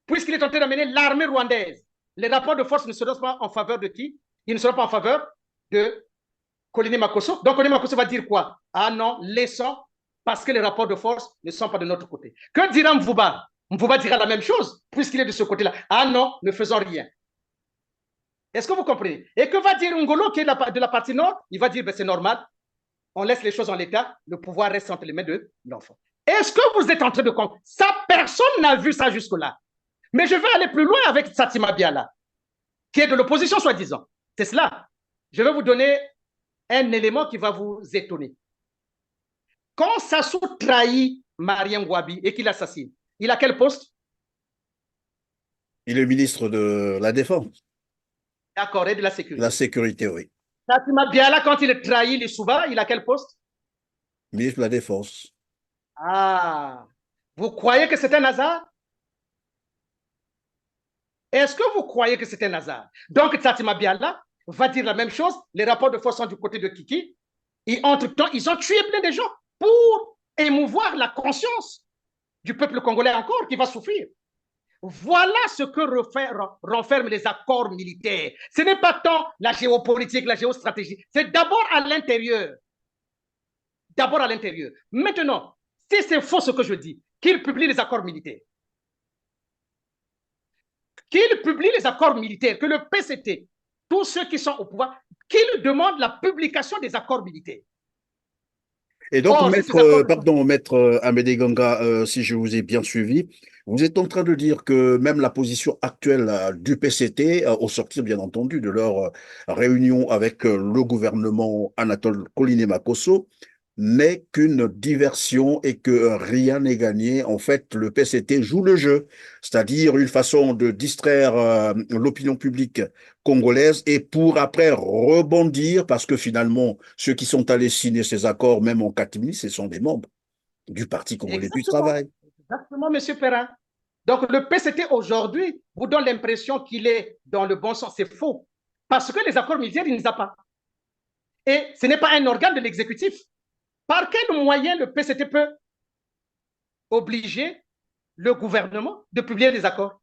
Puisqu'il est en train d'amener l'armée rwandaise, les rapports de force ne seront pas en faveur de qui? Ils ne seront pas en faveur de Koliné Makosso. Donc Koliné Makosso va dire quoi? Ah non, laissons, parce que les rapports de force ne sont pas de notre côté. Que dira Mvouba? Mvouba dira la même chose, puisqu'il est de ce côté-là. Ah non, ne faisons rien. Est-ce que vous comprenez? Et que va dire Ngolo, qui est de la partie nord? Il va dire, ben, c'est normal, on laisse les choses en l'état, le pouvoir reste entre les mains de l'enfant. Est-ce que vous êtes en train de comprendre? Ça, personne n'a vu ça jusque-là. Mais je vais aller plus loin avec Satima Biala, qui est de l'opposition, soi-disant. C'est cela. Je vais vous donner un élément qui va vous étonner. Quand Sassou trahit Marien Ngouabi et qu'il l'assassine, il a quel poste? Il est ministre de la Défense. D'accord, et de la sécurité. La sécurité, oui. Satima Biala, quand il trahit les Souba, il a quel poste? Ministre de la Défense. Ah, vous croyez que c'est un hasard? Est-ce que vous croyez que c'est un hasard? Donc, Satima Biala va dire la même chose. Les rapports de force sont du côté de Kiki. Et entre-temps, ils ont tué plein de gens pour émouvoir la conscience du peuple congolais encore qui va souffrir. Voilà ce que renferment les accords militaires. Ce n'est pas tant la géopolitique, la géostratégie. C'est d'abord à l'intérieur. D'abord à l'intérieur. Maintenant, si c'est faux ce que je dis, qu'ils publient les accords militaires, qu'ils publient les accords militaires, que le PCT, tous ceux qui sont au pouvoir, qu'ils demandent la publication des accords militaires. Et donc, maître Amédée Ganga, si je vous ai bien suivi, vous êtes en train de dire que même la position actuelle du PCT, au sortir bien entendu de leur réunion avec le gouvernement Anatole Koliné Makosso, n'est qu'une diversion et que rien n'est gagné. En fait, le PCT joue le jeu, c'est-à-dire une façon de distraire l'opinion publique congolaise et pour après rebondir parce que finalement, ceux qui sont allés signer ces accords, même en catimini, ce sont des membres du Parti congolais du travail. Exactement, M. Perrin. Donc, le PCT aujourd'hui vous donne l'impression qu'il est dans le bon sens. C'est faux. Parce que les accords militaires, il ne les a pas. Et ce n'est pas un organe de l'exécutif. Par quel moyen le PCT peut obliger le gouvernement de publier des accords?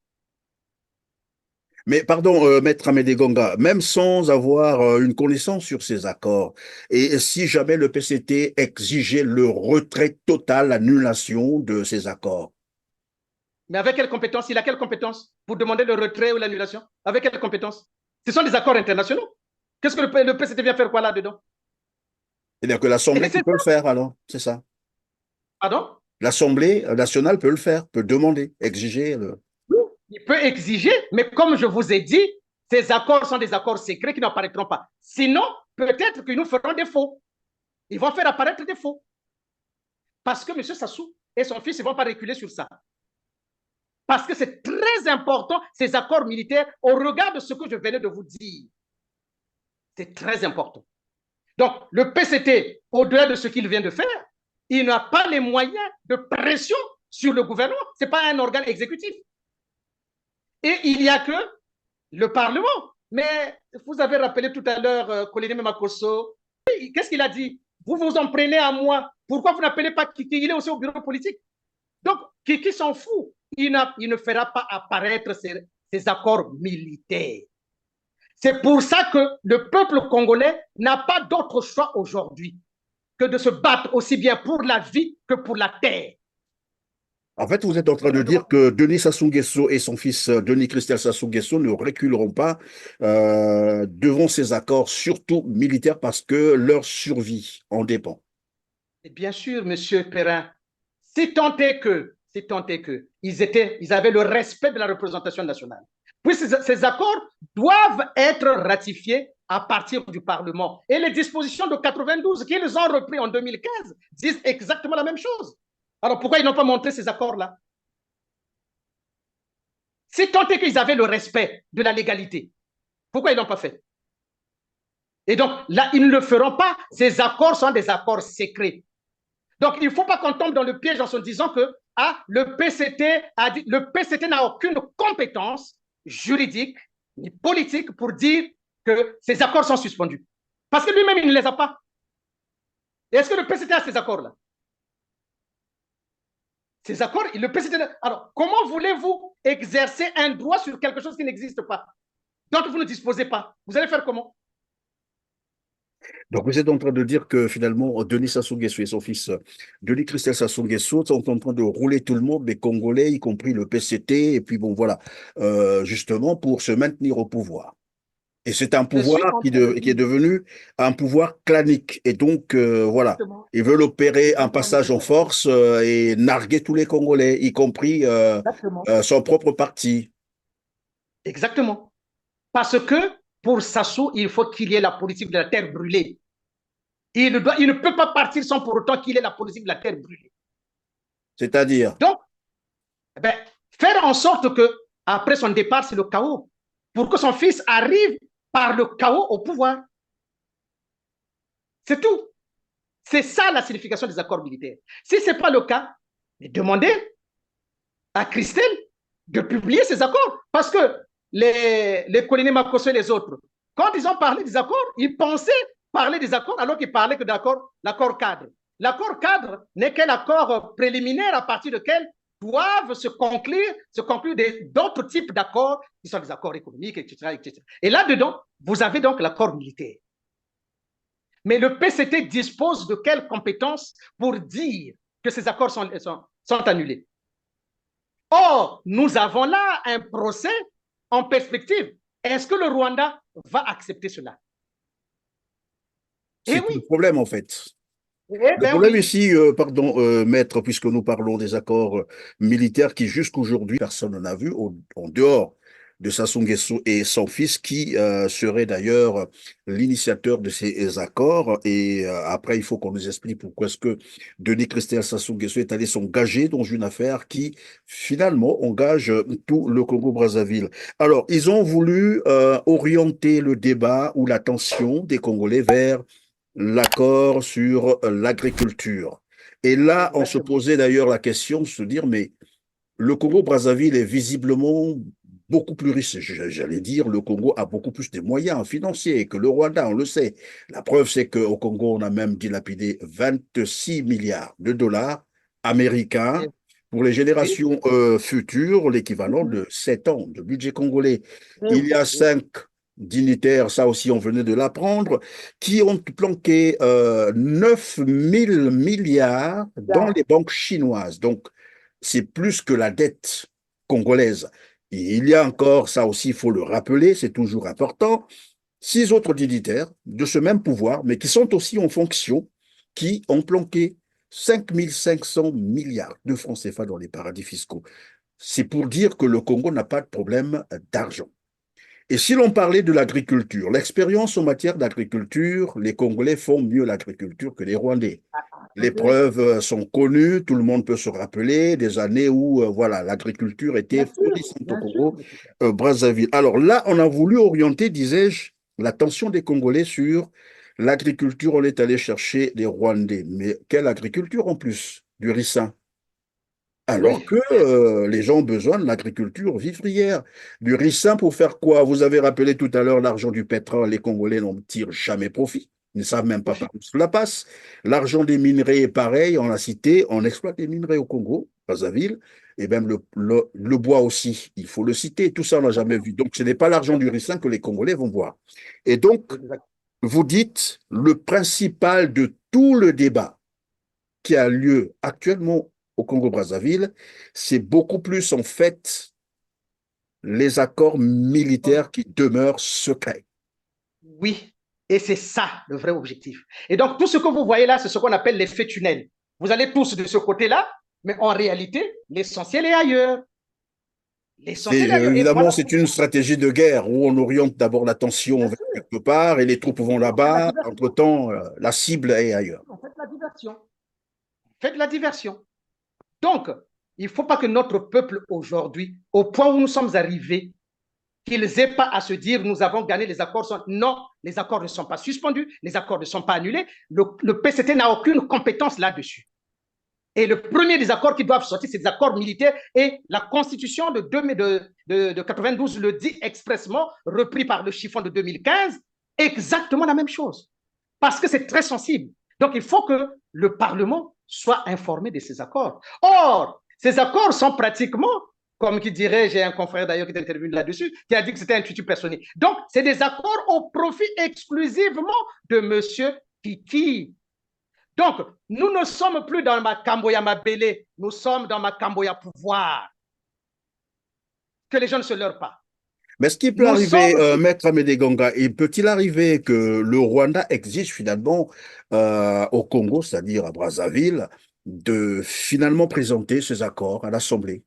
Mais pardon, maître Amédée Gonga, même sans avoir une connaissance sur ces accords, et si jamais le PCT exigeait le retrait total, l'annulation de ces accords? Mais avec quelle compétence? Il a quelle compétence pour demander le retrait ou l'annulation? Avec quelle compétence? Ce sont des accords internationaux. Qu'est-ce que le PCT vient faire quoi là-dedans? C'est-à-dire que l'Assemblée peut le faire alors, c'est ça? Pardon? L'Assemblée nationale peut le faire, peut demander, exiger. Il peut exiger, mais comme je vous ai dit, ces accords sont des accords secrets qui n'apparaîtront pas. Sinon, peut-être qu'ils nous feront des faux. Ils vont faire apparaître des faux. Parce que M. Sassou et son fils ne vont pas reculer sur ça. Parce que c'est très important, ces accords militaires, au regard de ce que je venais de vous dire. C'est très important. Donc, le PCT, au-delà de ce qu'il vient de faire, il n'a pas les moyens de pression sur le gouvernement. Ce n'est pas un organe exécutif. Et il n'y a que le Parlement. Mais vous avez rappelé tout à l'heure Koliné Makosso. Qu'est-ce qu'il a dit? Vous vous en prenez à moi. Pourquoi vous n'appelez pas Kiki? Il est aussi au bureau politique. Donc, qui s'en fout? Il ne fera pas apparaître ces accords militaires. C'est pour ça que le peuple congolais n'a pas d'autre choix aujourd'hui que de se battre aussi bien pour la vie que pour la terre. En fait, vous êtes en train de dire que Denis Sassou Nguesso et son fils Denis Christel Sassou Nguesso ne reculeront pas devant ces accords, surtout militaires, parce que leur survie en dépend. Et bien sûr, Monsieur Perrin, si tant est que, ils avaient le respect de la représentation nationale. Puis ces accords doivent être ratifiés à partir du Parlement. Et les dispositions de 92 qu'ils ont repris en 2015 disent exactement la même chose. Alors pourquoi ils n'ont pas montré ces accords-là? Si tant est qu'ils avaient le respect de la légalité, pourquoi ils ne l'ont pas fait? Et donc là, ils ne le feront pas. Ces accords sont des accords secrets. Donc il ne faut pas qu'on tombe dans le piège en se disant que le PCT n'a aucune compétence juridique ni politique pour dire que ces accords sont suspendus. Parce que lui-même, il ne les a pas. Est-ce que le PCT a ces accords-là? Ces accords, le PCT. Alors, comment voulez-vous exercer un droit sur quelque chose qui n'existe pas, dont vous ne disposez pas? Vous allez faire comment? Donc, vous êtes en train de dire que finalement, Denis Sassou Nguesso et son fils Denis Christel Sassou Nguesso sont en train de rouler tout le monde, les Congolais, y compris le PCT, et puis bon, voilà, justement pour se maintenir au pouvoir. Et c'est un pouvoir qui est devenu un pouvoir clanique. Et donc, voilà, ils veulent opérer un passage en force et narguer tous les Congolais, y compris son propre parti. Exactement. Parce que pour Sassou, il faut qu'il y ait la politique de la terre brûlée. Il ne peut pas partir sans pour autant qu'il ait la politique de la terre brûlée. C'est-à-dire? Donc, ben, faire en sorte que, après son départ, c'est le chaos. Pour que son fils arrive par le chaos au pouvoir. C'est tout. C'est ça la signification des accords militaires. Si ce n'est pas le cas, demandez à Christelle de publier ces accords. Parce que les colonels Makosso et les autres, quand ils ont parlé des accords, ils pensaient parler des accords alors qu'ils parlaient que d'accord, l'accord cadre. L'accord cadre n'est qu'un accord préliminaire à partir duquel doivent se conclure d'autres types d'accords qui sont des accords économiques, etc. etc. Et là-dedans, vous avez donc l'accord militaire. Mais le PCT dispose de quelles compétences pour dire que ces accords sont annulés? Or, nous avons là un procès en perspective. Est-ce que le Rwanda va accepter cela? C'est oui. Le problème, en fait. Le problème ici, pardon, maître, puisque nous parlons des accords militaires qui jusqu'aujourd'hui, personne n'en a vu, en dehors de Sassou Nguesso et son fils, qui serait d'ailleurs l'initiateur de ces accords. Et après, il faut qu'on nous explique pourquoi est-ce que Denis Christel Sassou Nguesso est allé s'engager dans une affaire qui, finalement, engage tout le Congo-Brazzaville. Alors, ils ont voulu orienter le débat ou l'attention des Congolais vers l'accord sur l'agriculture. Et là, on se posait d'ailleurs la question de se dire, mais le Congo-Brazzaville est visiblement beaucoup plus riche. J'allais dire, le Congo a beaucoup plus de moyens financiers que le Rwanda, on le sait. La preuve, c'est qu'au Congo, on a même dilapidé 26 milliards de dollars américains pour les générations futures, l'équivalent de 7 ans de budget congolais. Il y a 5 dignitaires, ça aussi on venait de l'apprendre, qui ont planqué 9 000 milliards dans les banques chinoises. Donc, c'est plus que la dette congolaise. Et il y a encore, ça aussi il faut le rappeler, c'est toujours important, 6 autres dignitaires de ce même pouvoir, mais qui sont aussi en fonction, qui ont planqué 5 500 milliards de francs CFA dans les paradis fiscaux. C'est pour dire que le Congo n'a pas de problème d'argent. Et si l'on parlait de l'agriculture, l'expérience en matière d'agriculture, les Congolais font mieux l'agriculture que les Rwandais. Les preuves sont connues, tout le monde peut se rappeler des années où voilà, l'agriculture était florissante au Congo, Brazzaville. Alors là, on a voulu orienter, disais-je, l'attention des Congolais sur l'agriculture. On est allé chercher les Rwandais. Mais quelle agriculture en plus? Du ricin. Alors que les gens ont besoin de l'agriculture vivrière. Du ricin pour faire quoi? Vous avez rappelé tout à l'heure l'argent du pétrole, les Congolais n'en tirent jamais profit. Ils ne savent même pas par où cela passe. L'argent des minerais est pareil, on l'a cité, on exploite les minerais au Congo. Brazzaville, et même le bois aussi, il faut le citer. Tout ça, on n'a jamais vu. Donc, ce n'est pas l'argent du ricin que les Congolais vont voir. Et donc, vous dites, le principal de tout le débat qui a lieu actuellement au Congo-Brazzaville, c'est beaucoup plus en fait les accords militaires qui demeurent secrets. Oui, et c'est ça le vrai objectif. Et donc, tout ce que vous voyez là, c'est ce qu'on appelle l'effet tunnel. Vous allez tous de ce côté-là, mais en réalité, l'essentiel est ailleurs. L'essentiel est ailleurs. Et Évidemment, voilà c'est une stratégie de guerre où on oriente d'abord l'attention vers quelque part et les troupes vont là-bas. Entre-temps, la cible est ailleurs. on fait la diversion. Faites la diversion. Donc, il ne faut pas que notre peuple aujourd'hui, au point où nous sommes arrivés, qu'ils n'aient pas à se dire nous avons gagné, les accords sont... Non, les accords ne sont pas suspendus, les accords ne sont pas annulés. Le PCT n'a aucune compétence là-dessus. Et le premier des accords qui doivent sortir, c'est des accords militaires. Et la Constitution de 92 le dit expressement, repris par le chiffon de 2015, exactement la même chose. Parce que c'est très sensible. Donc, il faut que le Parlement soit informé de ces accords. Or, ces accords sont pratiquement, comme qui dirait, j'ai un confrère d'ailleurs qui est intervenu là-dessus, qui a dit que c'était un tutu personnel. Donc, c'est des accords au profit exclusivement de M. Kiki. Donc, nous ne sommes plus dans ma Camboya Mabélé, nous sommes dans ma Camboya pouvoir. Que les gens ne se leurrent pas. Mais ce qui peut arriver, Maître Amédée Gonga, et peut-il arriver que le Rwanda exige finalement au Congo, c'est-à-dire à Brazzaville, de finalement présenter ces accords à l'Assemblée?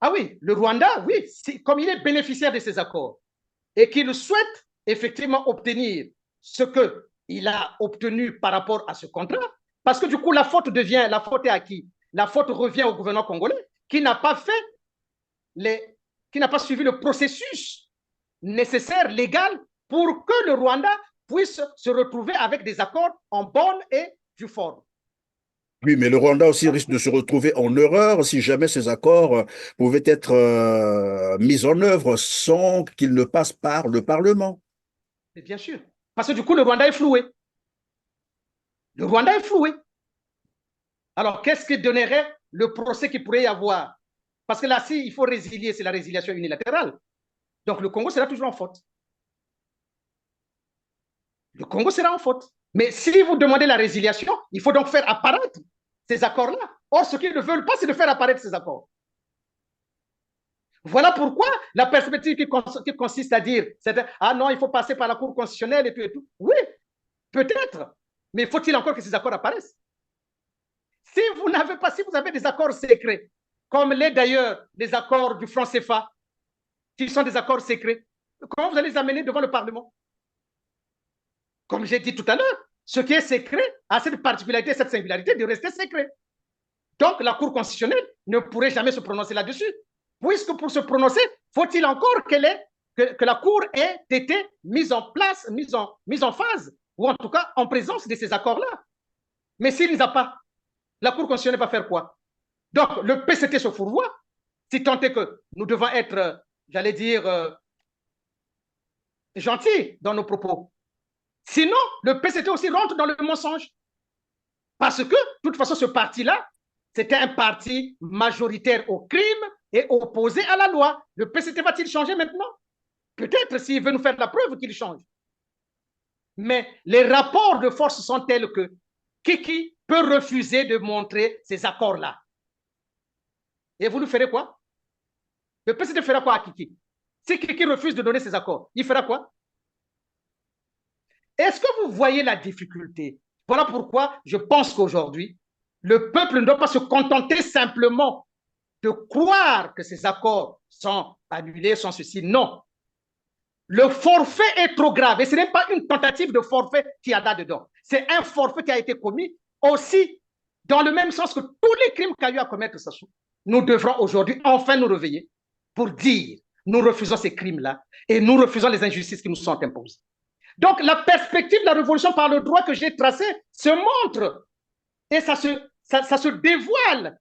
Ah oui, le Rwanda, oui, comme il est bénéficiaire de ces accords et qu'il souhaite effectivement obtenir ce qu'il a obtenu par rapport à ce contrat, parce que du coup, la faute est à qui? La faute revient au gouvernement congolais qui n'a pas suivi le processus nécessaire, légal, pour que le Rwanda puisse se retrouver avec des accords en bonne et due forme. Oui, mais le Rwanda aussi risque de se retrouver en erreur si jamais ces accords pouvaient être mis en œuvre sans qu'ils ne passent par le Parlement. Mais bien sûr, parce que du coup, le Rwanda est floué. Le Rwanda est floué. Alors, qu'est-ce que donnerait le procès qu'il pourrait y avoir? Parce que là, si il faut résilier, c'est la résiliation unilatérale. Donc, le Congo sera toujours en faute. Le Congo sera en faute. Mais si vous demandez la résiliation, il faut donc faire apparaître ces accords-là. Or, ce qu'ils ne veulent pas, c'est de faire apparaître ces accords. Voilà pourquoi la perspective qui consiste à dire, ah non, il faut passer par la Cour constitutionnelle et tout et tout. Oui, peut-être. Mais faut-il encore que ces accords apparaissent? Si vous n'avez pas, si vous avez des accords secrets, comme l'est d'ailleurs les accords du franc CFA, qui sont des accords secrets, comment vous allez les amener devant le Parlement? Comme j'ai dit tout à l'heure, ce qui est secret a cette particularité, cette singularité de rester secret. Donc, la Cour constitutionnelle ne pourrait jamais se prononcer là-dessus, puisque pour se prononcer, faut-il encore que la Cour ait été mise en place, mise en phase, ou en tout cas en présence de ces accords-là. Mais s'il n'y a pas, la Cour constitutionnelle va faire quoi? Donc, le PCT se fourvoie, si tant est que nous devons être, j'allais dire, gentils dans nos propos. Sinon, le PCT aussi rentre dans le mensonge. Parce que, de toute façon, ce parti-là, c'était un parti majoritaire au crime et opposé à la loi. Le PCT va-t-il changer maintenant? Peut-être s'il veut nous faire la preuve qu'il change. Mais les rapports de force sont tels que Kiki peut refuser de montrer ces accords-là. Et vous nous ferez quoi? Le PCT fera quoi à Kiki? Si Kiki refuse de donner ses accords, il fera quoi? Est-ce que vous voyez la difficulté? Voilà pourquoi je pense qu'aujourd'hui, le peuple ne doit pas se contenter simplement de croire que ces accords sont annulés, sont ceci. Non. Le forfait est trop grave et ce n'est pas une tentative de forfait qu'il y a là-dedans. C'est un forfait qui a été commis aussi dans le même sens que tous les crimes qu'a eu à commettre Sassou. Nous devrons aujourd'hui enfin nous réveiller pour dire nous refusons ces crimes-là et nous refusons les injustices qui nous sont imposées. Donc, la perspective de la révolution par le droit que j'ai tracé se montre et ça se dévoile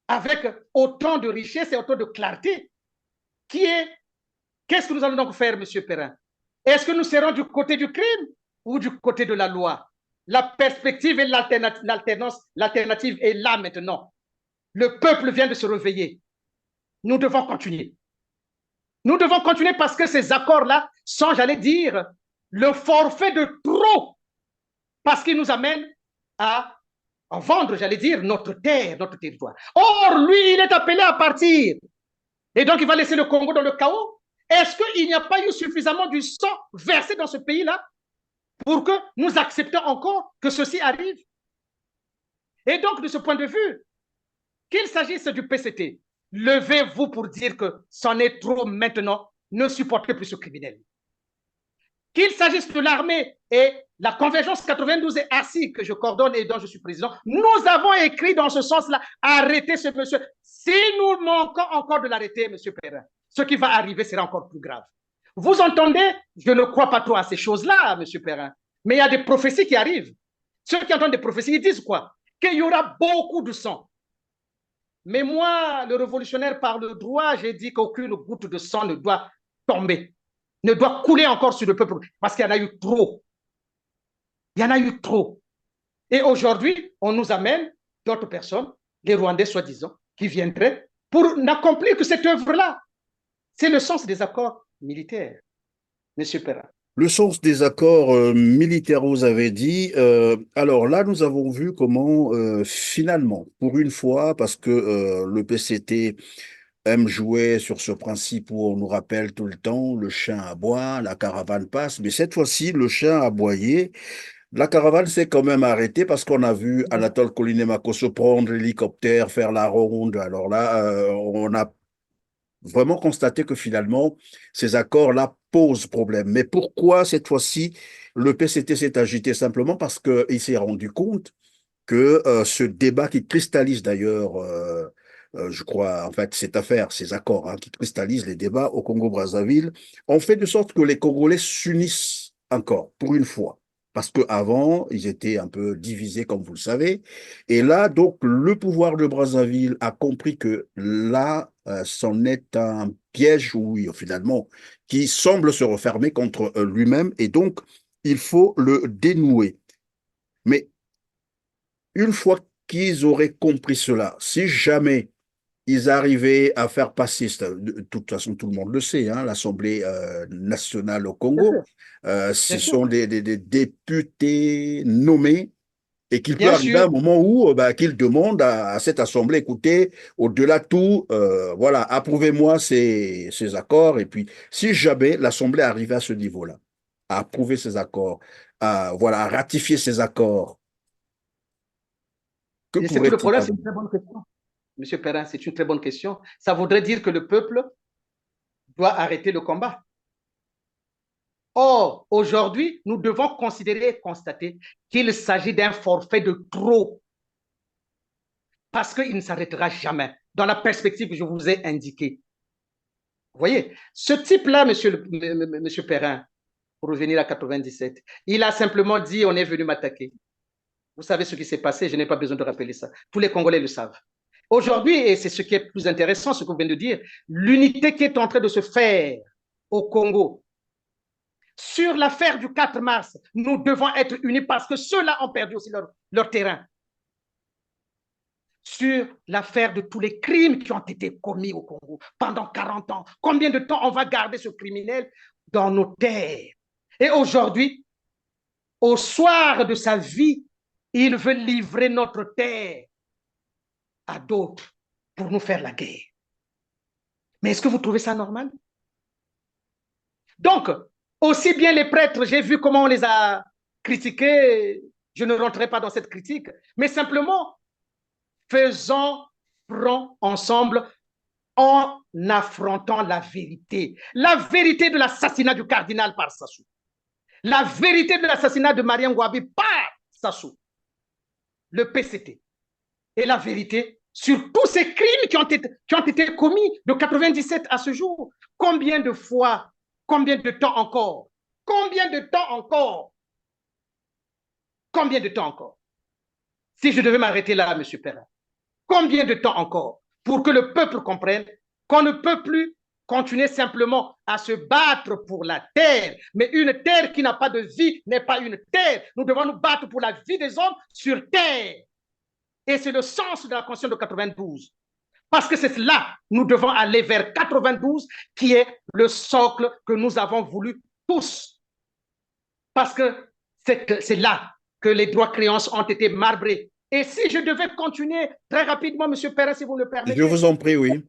avec autant de richesse et autant de clarté. Qu'est-ce que nous allons donc faire, M. Perrin? Est-ce que nous serons du côté du crime ou du côté de la loi? La perspective et l'alternative est là maintenant. Le peuple vient de se réveiller. Nous devons continuer. Nous devons continuer parce que ces accords-là sont, j'allais dire, le forfait de trop, parce qu'ils nous amènent à vendre, j'allais dire, notre terre, notre territoire. Or, lui, il est appelé à partir. Et donc, il va laisser le Congo dans le chaos. Est-ce qu'il n'y a pas eu suffisamment du sang versé dans ce pays-là pour que nous acceptions encore que ceci arrive? Et donc, de ce point de vue, qu'il s'agisse du PCT, levez-vous pour dire que c'en est trop maintenant, ne supportez plus ce criminel. Qu'il s'agisse de l'armée et la convergence 92 et ASI que je coordonne et dont je suis président, nous avons écrit dans ce sens-là, arrêtez ce monsieur. Si nous manquons encore de l'arrêter, monsieur Perrin, ce qui va arriver sera encore plus grave. Vous entendez? Je ne crois pas trop à ces choses-là, monsieur Perrin, mais il y a des prophéties qui arrivent. Ceux qui entendent des prophéties, ils disent quoi? Qu'il y aura beaucoup de sang. Mais moi, le révolutionnaire par le droit, j'ai dit qu'aucune goutte de sang ne doit tomber, ne doit couler encore sur le peuple, parce qu'il y en a eu trop. Il y en a eu trop. Et aujourd'hui, on nous amène d'autres personnes, les Rwandais soi-disant, qui viendraient pour n'accomplir que cette œuvre-là. C'est le sens des accords militaires, M. Perrin. Le sens des accords militaires, vous avez dit. Alors là, nous avons vu comment, finalement, pour une fois, parce que le PCT aime jouer sur ce principe où on nous rappelle tout le temps, le chien aboie, la caravane passe, mais cette fois-ci, le chien a aboyé. La caravane s'est quand même arrêtée parce qu'on a vu Anatole Kolinemako se prendre l'hélicoptère, faire la ronde. Alors là, on a vraiment constaté que finalement, ces accords-là posent problème. Mais pourquoi cette fois-ci le PCT s'est agité? Simplement parce qu'il s'est rendu compte que ce débat qui cristallise d'ailleurs, je crois, en fait, cette affaire, ces accords qui cristallisent les débats au Congo-Brazzaville, ont fait de sorte que les Congolais s'unissent encore, pour une fois. Parce qu'avant, ils étaient un peu divisés, comme vous le savez. Et là, donc, le pouvoir de Brazzaville a compris que là, c'en est un piège, oui, finalement, qui semble se refermer contre lui-même. Et donc, il faut le dénouer. Mais une fois qu'ils auraient compris cela, si jamais ils arrivaient à faire passer, de toute façon tout le monde le sait, l'Assemblée nationale au Congo, ce sont des députés nommés et qu'il peut Bien arriver sûr. un moment où qu'ils demandent à cette Assemblée, écoutez, au-delà de tout, voilà, approuvez-moi ces accords. Et puis, si jamais l'Assemblée arrivait à ce niveau-là, à approuver ces accords, voilà, à ratifier ces accords, que Et c'est tout le pourrait-il problème, c'est arriver? une très bonne question. Monsieur Perrin, c'est une très bonne question. Ça voudrait dire que le peuple doit arrêter le combat. Or, aujourd'hui, nous devons considérer et constater qu'il s'agit d'un forfait de trop, parce qu'il ne s'arrêtera jamais, dans la perspective que je vous ai indiquée. Vous voyez, ce type-là, monsieur Perrin, pour revenir à 97, il a simplement dit, on est venu m'attaquer. Vous savez ce qui s'est passé, je n'ai pas besoin de rappeler ça. Tous les Congolais le savent. Aujourd'hui, et c'est ce qui est plus intéressant, ce que vous venez de dire, l'unité qui est en train de se faire au Congo, sur l'affaire du 4 mars, nous devons être unis parce que ceux-là ont perdu aussi leur terrain. Sur l'affaire de tous les crimes qui ont été commis au Congo pendant 40 ans. Combien de temps on va garder ce criminel dans nos terres? Et aujourd'hui, au soir de sa vie, il veut livrer notre terre à d'autres pour nous faire la guerre. Mais est-ce que vous trouvez ça normal? Donc, aussi bien les prêtres, j'ai vu comment on les a critiqués, je ne rentrerai pas dans cette critique, mais simplement, faisons front ensemble en affrontant la vérité. La vérité de l'assassinat du cardinal par Sassou. La vérité de l'assassinat de Marien Ngouabi par Sassou. Le PCT. Et la vérité sur tous ces crimes qui ont été commis de 97 à ce jour. Combien de fois, combien de temps encore? Combien de temps encore? Combien de temps encore? Si je devais m'arrêter là, M. Perrin, combien de temps encore pour que le peuple comprenne qu'on ne peut plus continuer simplement à se battre pour la terre. Mais une terre qui n'a pas de vie n'est pas une terre. Nous devons nous battre pour la vie des hommes sur terre. Et c'est le sens de la Constitution de 92. Parce que c'est là, nous devons aller vers 92, qui est le socle que nous avons voulu tous. Parce que c'est là que les droits de créance ont été marbrés. Et si je devais continuer très rapidement, M. Perrin, si vous me le permettez. Je vous en prie, oui.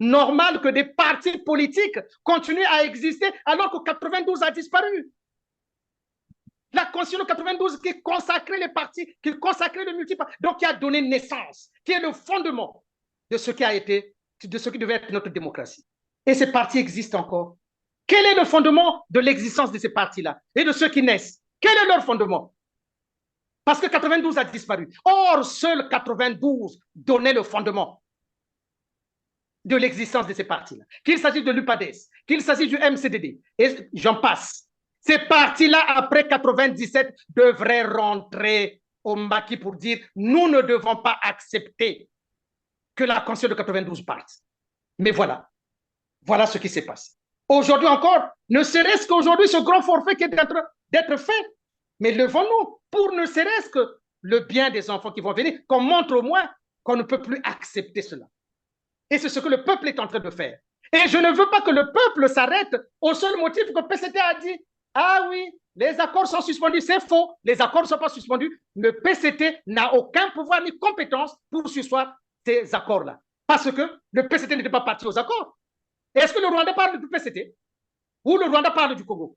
Normal que des partis politiques continuent à exister alors que 92 a disparu. La Constitution de 92 qui consacrait les partis, qui consacrait le multiparti, donc qui a donné naissance, qui est le fondement de ce qui a été, de ce qui devait être notre démocratie. Et ces partis existent encore. Quel est le fondement de l'existence de ces partis-là et de ceux qui naissent? Quel est leur fondement? Parce que 92 a disparu. Or, seul 92 donnait le fondement de l'existence de ces partis-là. Qu'il s'agisse de l'UPADES, qu'il s'agisse du MCDD, et j'en passe. Ces partis-là, après 97, devraient rentrer au maquis pour dire « nous ne devons pas accepter que la Constitution de 92 parte ». Mais voilà, voilà ce qui s'est passé. Aujourd'hui encore, ne serait-ce qu'aujourd'hui, ce grand forfait qui est en train d'être fait, mais levons-nous pour ne serait-ce que le bien des enfants qui vont venir, qu'on montre au moins qu'on ne peut plus accepter cela. Et c'est ce que le peuple est en train de faire. Et je ne veux pas que le peuple s'arrête au seul motif que le PCT a dit « Ah oui, les accords sont suspendus ». C'est faux, les accords ne sont pas suspendus. Le PCT n'a aucun pouvoir ni compétence pour suspendre ces accords-là. Parce que le PCT n'était pas parti aux accords. Est-ce que le Rwanda parle du PCT ou le Rwanda parle du Congo?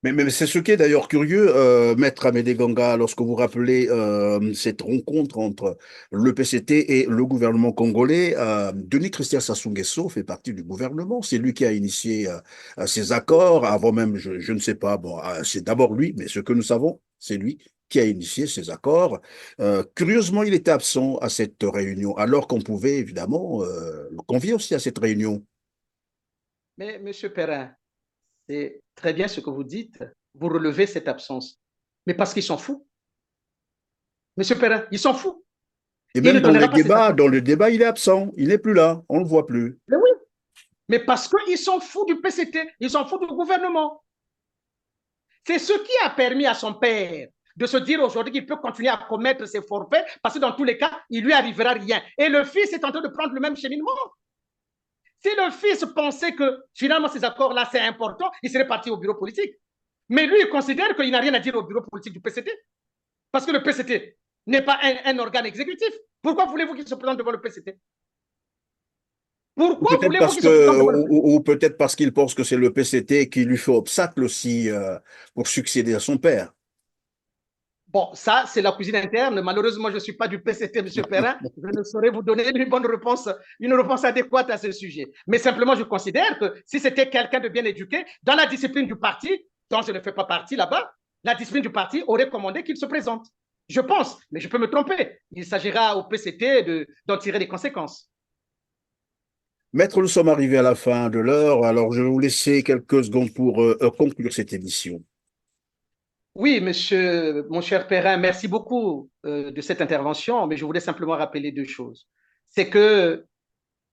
Mais c'est ce qui est d'ailleurs curieux, Maître Amédée Ganga, lorsque vous rappelez cette rencontre entre le PCT et le gouvernement congolais. Denis Christian Sassou Nguesso fait partie du gouvernement. C'est lui qui a initié ces accords. Avant même, je ne sais pas, bon, c'est d'abord lui, mais ce que nous savons, c'est lui qui a initié ces accords. Curieusement, il était absent à cette réunion, alors qu'on pouvait évidemment le convier aussi à cette réunion. Mais M. Perrin, c'est très bien ce que vous dites. Vous relevez cette absence. Mais parce qu'ils sont fous. Monsieur Perrin, ils sont fous. Et même dans le débat, il est absent. Il n'est plus là. On ne le voit plus. Mais oui. Mais parce qu'ils sont fous du PCT. Ils sont fous du gouvernement. C'est ce qui a permis à son père de se dire aujourd'hui qu'il peut continuer à commettre ses forfaits parce que dans tous les cas, il lui arrivera rien. Et le fils est en train de prendre le même cheminement. Si le fils pensait que finalement ces accords-là, c'est important, il serait parti au bureau politique. Mais lui, il considère qu'il n'a rien à dire au bureau politique du PCT. Parce que le PCT n'est pas un organe exécutif. Pourquoi voulez-vous qu'il se présente devant le PCT? Pourquoi voulez-vous qu'il se présente devant le PCT? Ou peut-être parce qu'il pense que c'est le PCT qui lui fait obstacle aussi pour succéder à son père. Bon, ça, c'est la cuisine interne. Malheureusement, je ne suis pas du PCT, M. Perrin. Je ne saurais vous donner une bonne réponse, une réponse adéquate à ce sujet. Mais simplement, je considère que si c'était quelqu'un de bien éduqué, dans la discipline du parti, dont je ne fais pas partie là-bas, la discipline du parti aurait commandé qu'il se présente. Je pense, mais je peux me tromper. Il s'agira au PCT d'en tirer les conséquences. Maître, nous sommes arrivés à la fin de l'heure. Alors, je vais vous laisser quelques secondes pour conclure cette émission. Oui, monsieur, mon cher Perrin, merci beaucoup de cette intervention, mais je voulais simplement rappeler deux choses. C'est que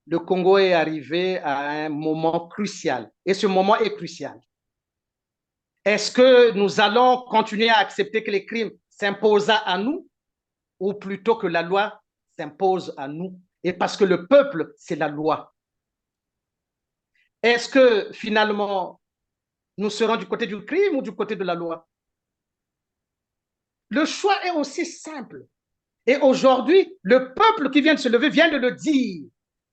le Congo est arrivé à un moment crucial, et ce moment est crucial. Est-ce que nous allons continuer à accepter que les crimes s'imposent à nous, ou plutôt que la loi s'impose à nous? Et parce que le peuple, c'est la loi. Est-ce que finalement, nous serons du côté du crime ou du côté de la loi? Le choix est aussi simple. Et aujourd'hui, le peuple qui vient de se lever vient de le dire,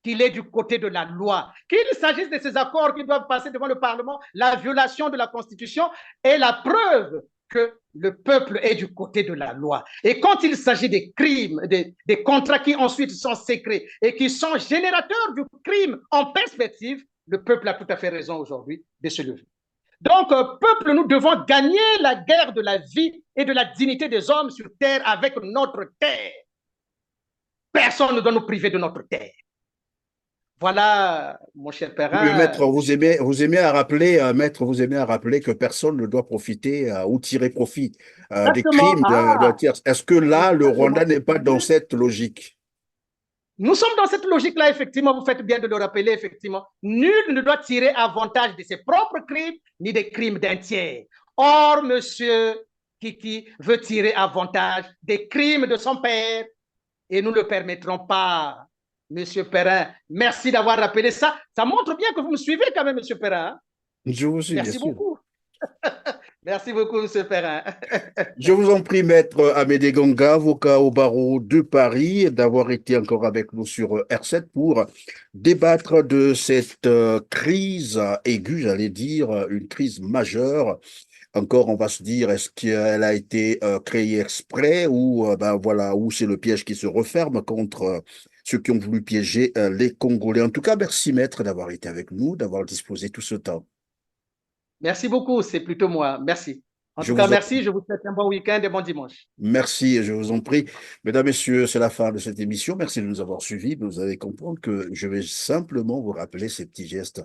qu'il est du côté de la loi. Qu'il s'agisse de ces accords qui doivent passer devant le Parlement, la violation de la Constitution est la preuve que le peuple est du côté de la loi. Et quand il s'agit des crimes, des contrats qui ensuite sont secrets et qui sont générateurs du crime en perspective, le peuple a tout à fait raison aujourd'hui de se lever. Donc, peuple, nous devons gagner la guerre de la vie et de la dignité des hommes sur terre avec notre terre. Personne ne doit nous priver de notre terre. Voilà, mon cher Perrin. Oui, maître, vous aimez à rappeler, maître, vous aimez à rappeler que personne ne doit profiter ou tirer profit des crimes de tiers. Est-ce que là, le Rwanda n'est pas dans cette logique? Nous sommes dans cette logique-là, effectivement, vous faites bien de le rappeler, effectivement. Nul ne doit tirer avantage de ses propres crimes ni des crimes d'un tiers. Or, monsieur Kiki veut tirer avantage des crimes de son père et nous ne le permettrons pas, monsieur Perrin. Merci d'avoir rappelé ça. Ça montre bien que vous me suivez quand même, monsieur Perrin. Je vous suis, bien Merci sûr. beaucoup. Merci beaucoup, monsieur Perrin. Je vous en prie, maître Amédée Ganga, avocat au barreau de Paris, d'avoir été encore avec nous sur R7 pour débattre de cette crise aiguë, j'allais dire, une crise majeure. Encore, on va se dire, est-ce qu'elle a été créée exprès ou ben voilà, ou c'est le piège qui se referme contre ceux qui ont voulu piéger les Congolais. En tout cas, merci maître d'avoir été avec nous, d'avoir disposé tout ce temps. Merci beaucoup, c'est plutôt moi. Merci. En Je tout cas, vous en merci. Je vous souhaite un bon week-end et bon dimanche. Merci, et je vous en prie. Mesdames, Messieurs, c'est la fin de cette émission. Merci de nous avoir suivis. Vous allez comprendre que je vais simplement vous rappeler ces petits gestes.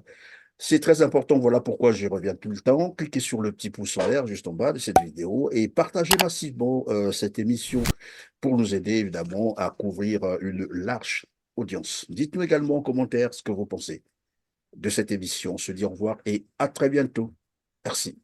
C'est très important, voilà pourquoi j'y reviens tout le temps. Cliquez sur le petit pouce en l'air juste en bas de cette vidéo et partagez massivement cette émission pour nous aider évidemment à couvrir une large audience. Dites-nous également en commentaire ce que vous pensez de cette émission. On se dit au revoir et à très bientôt. Merci.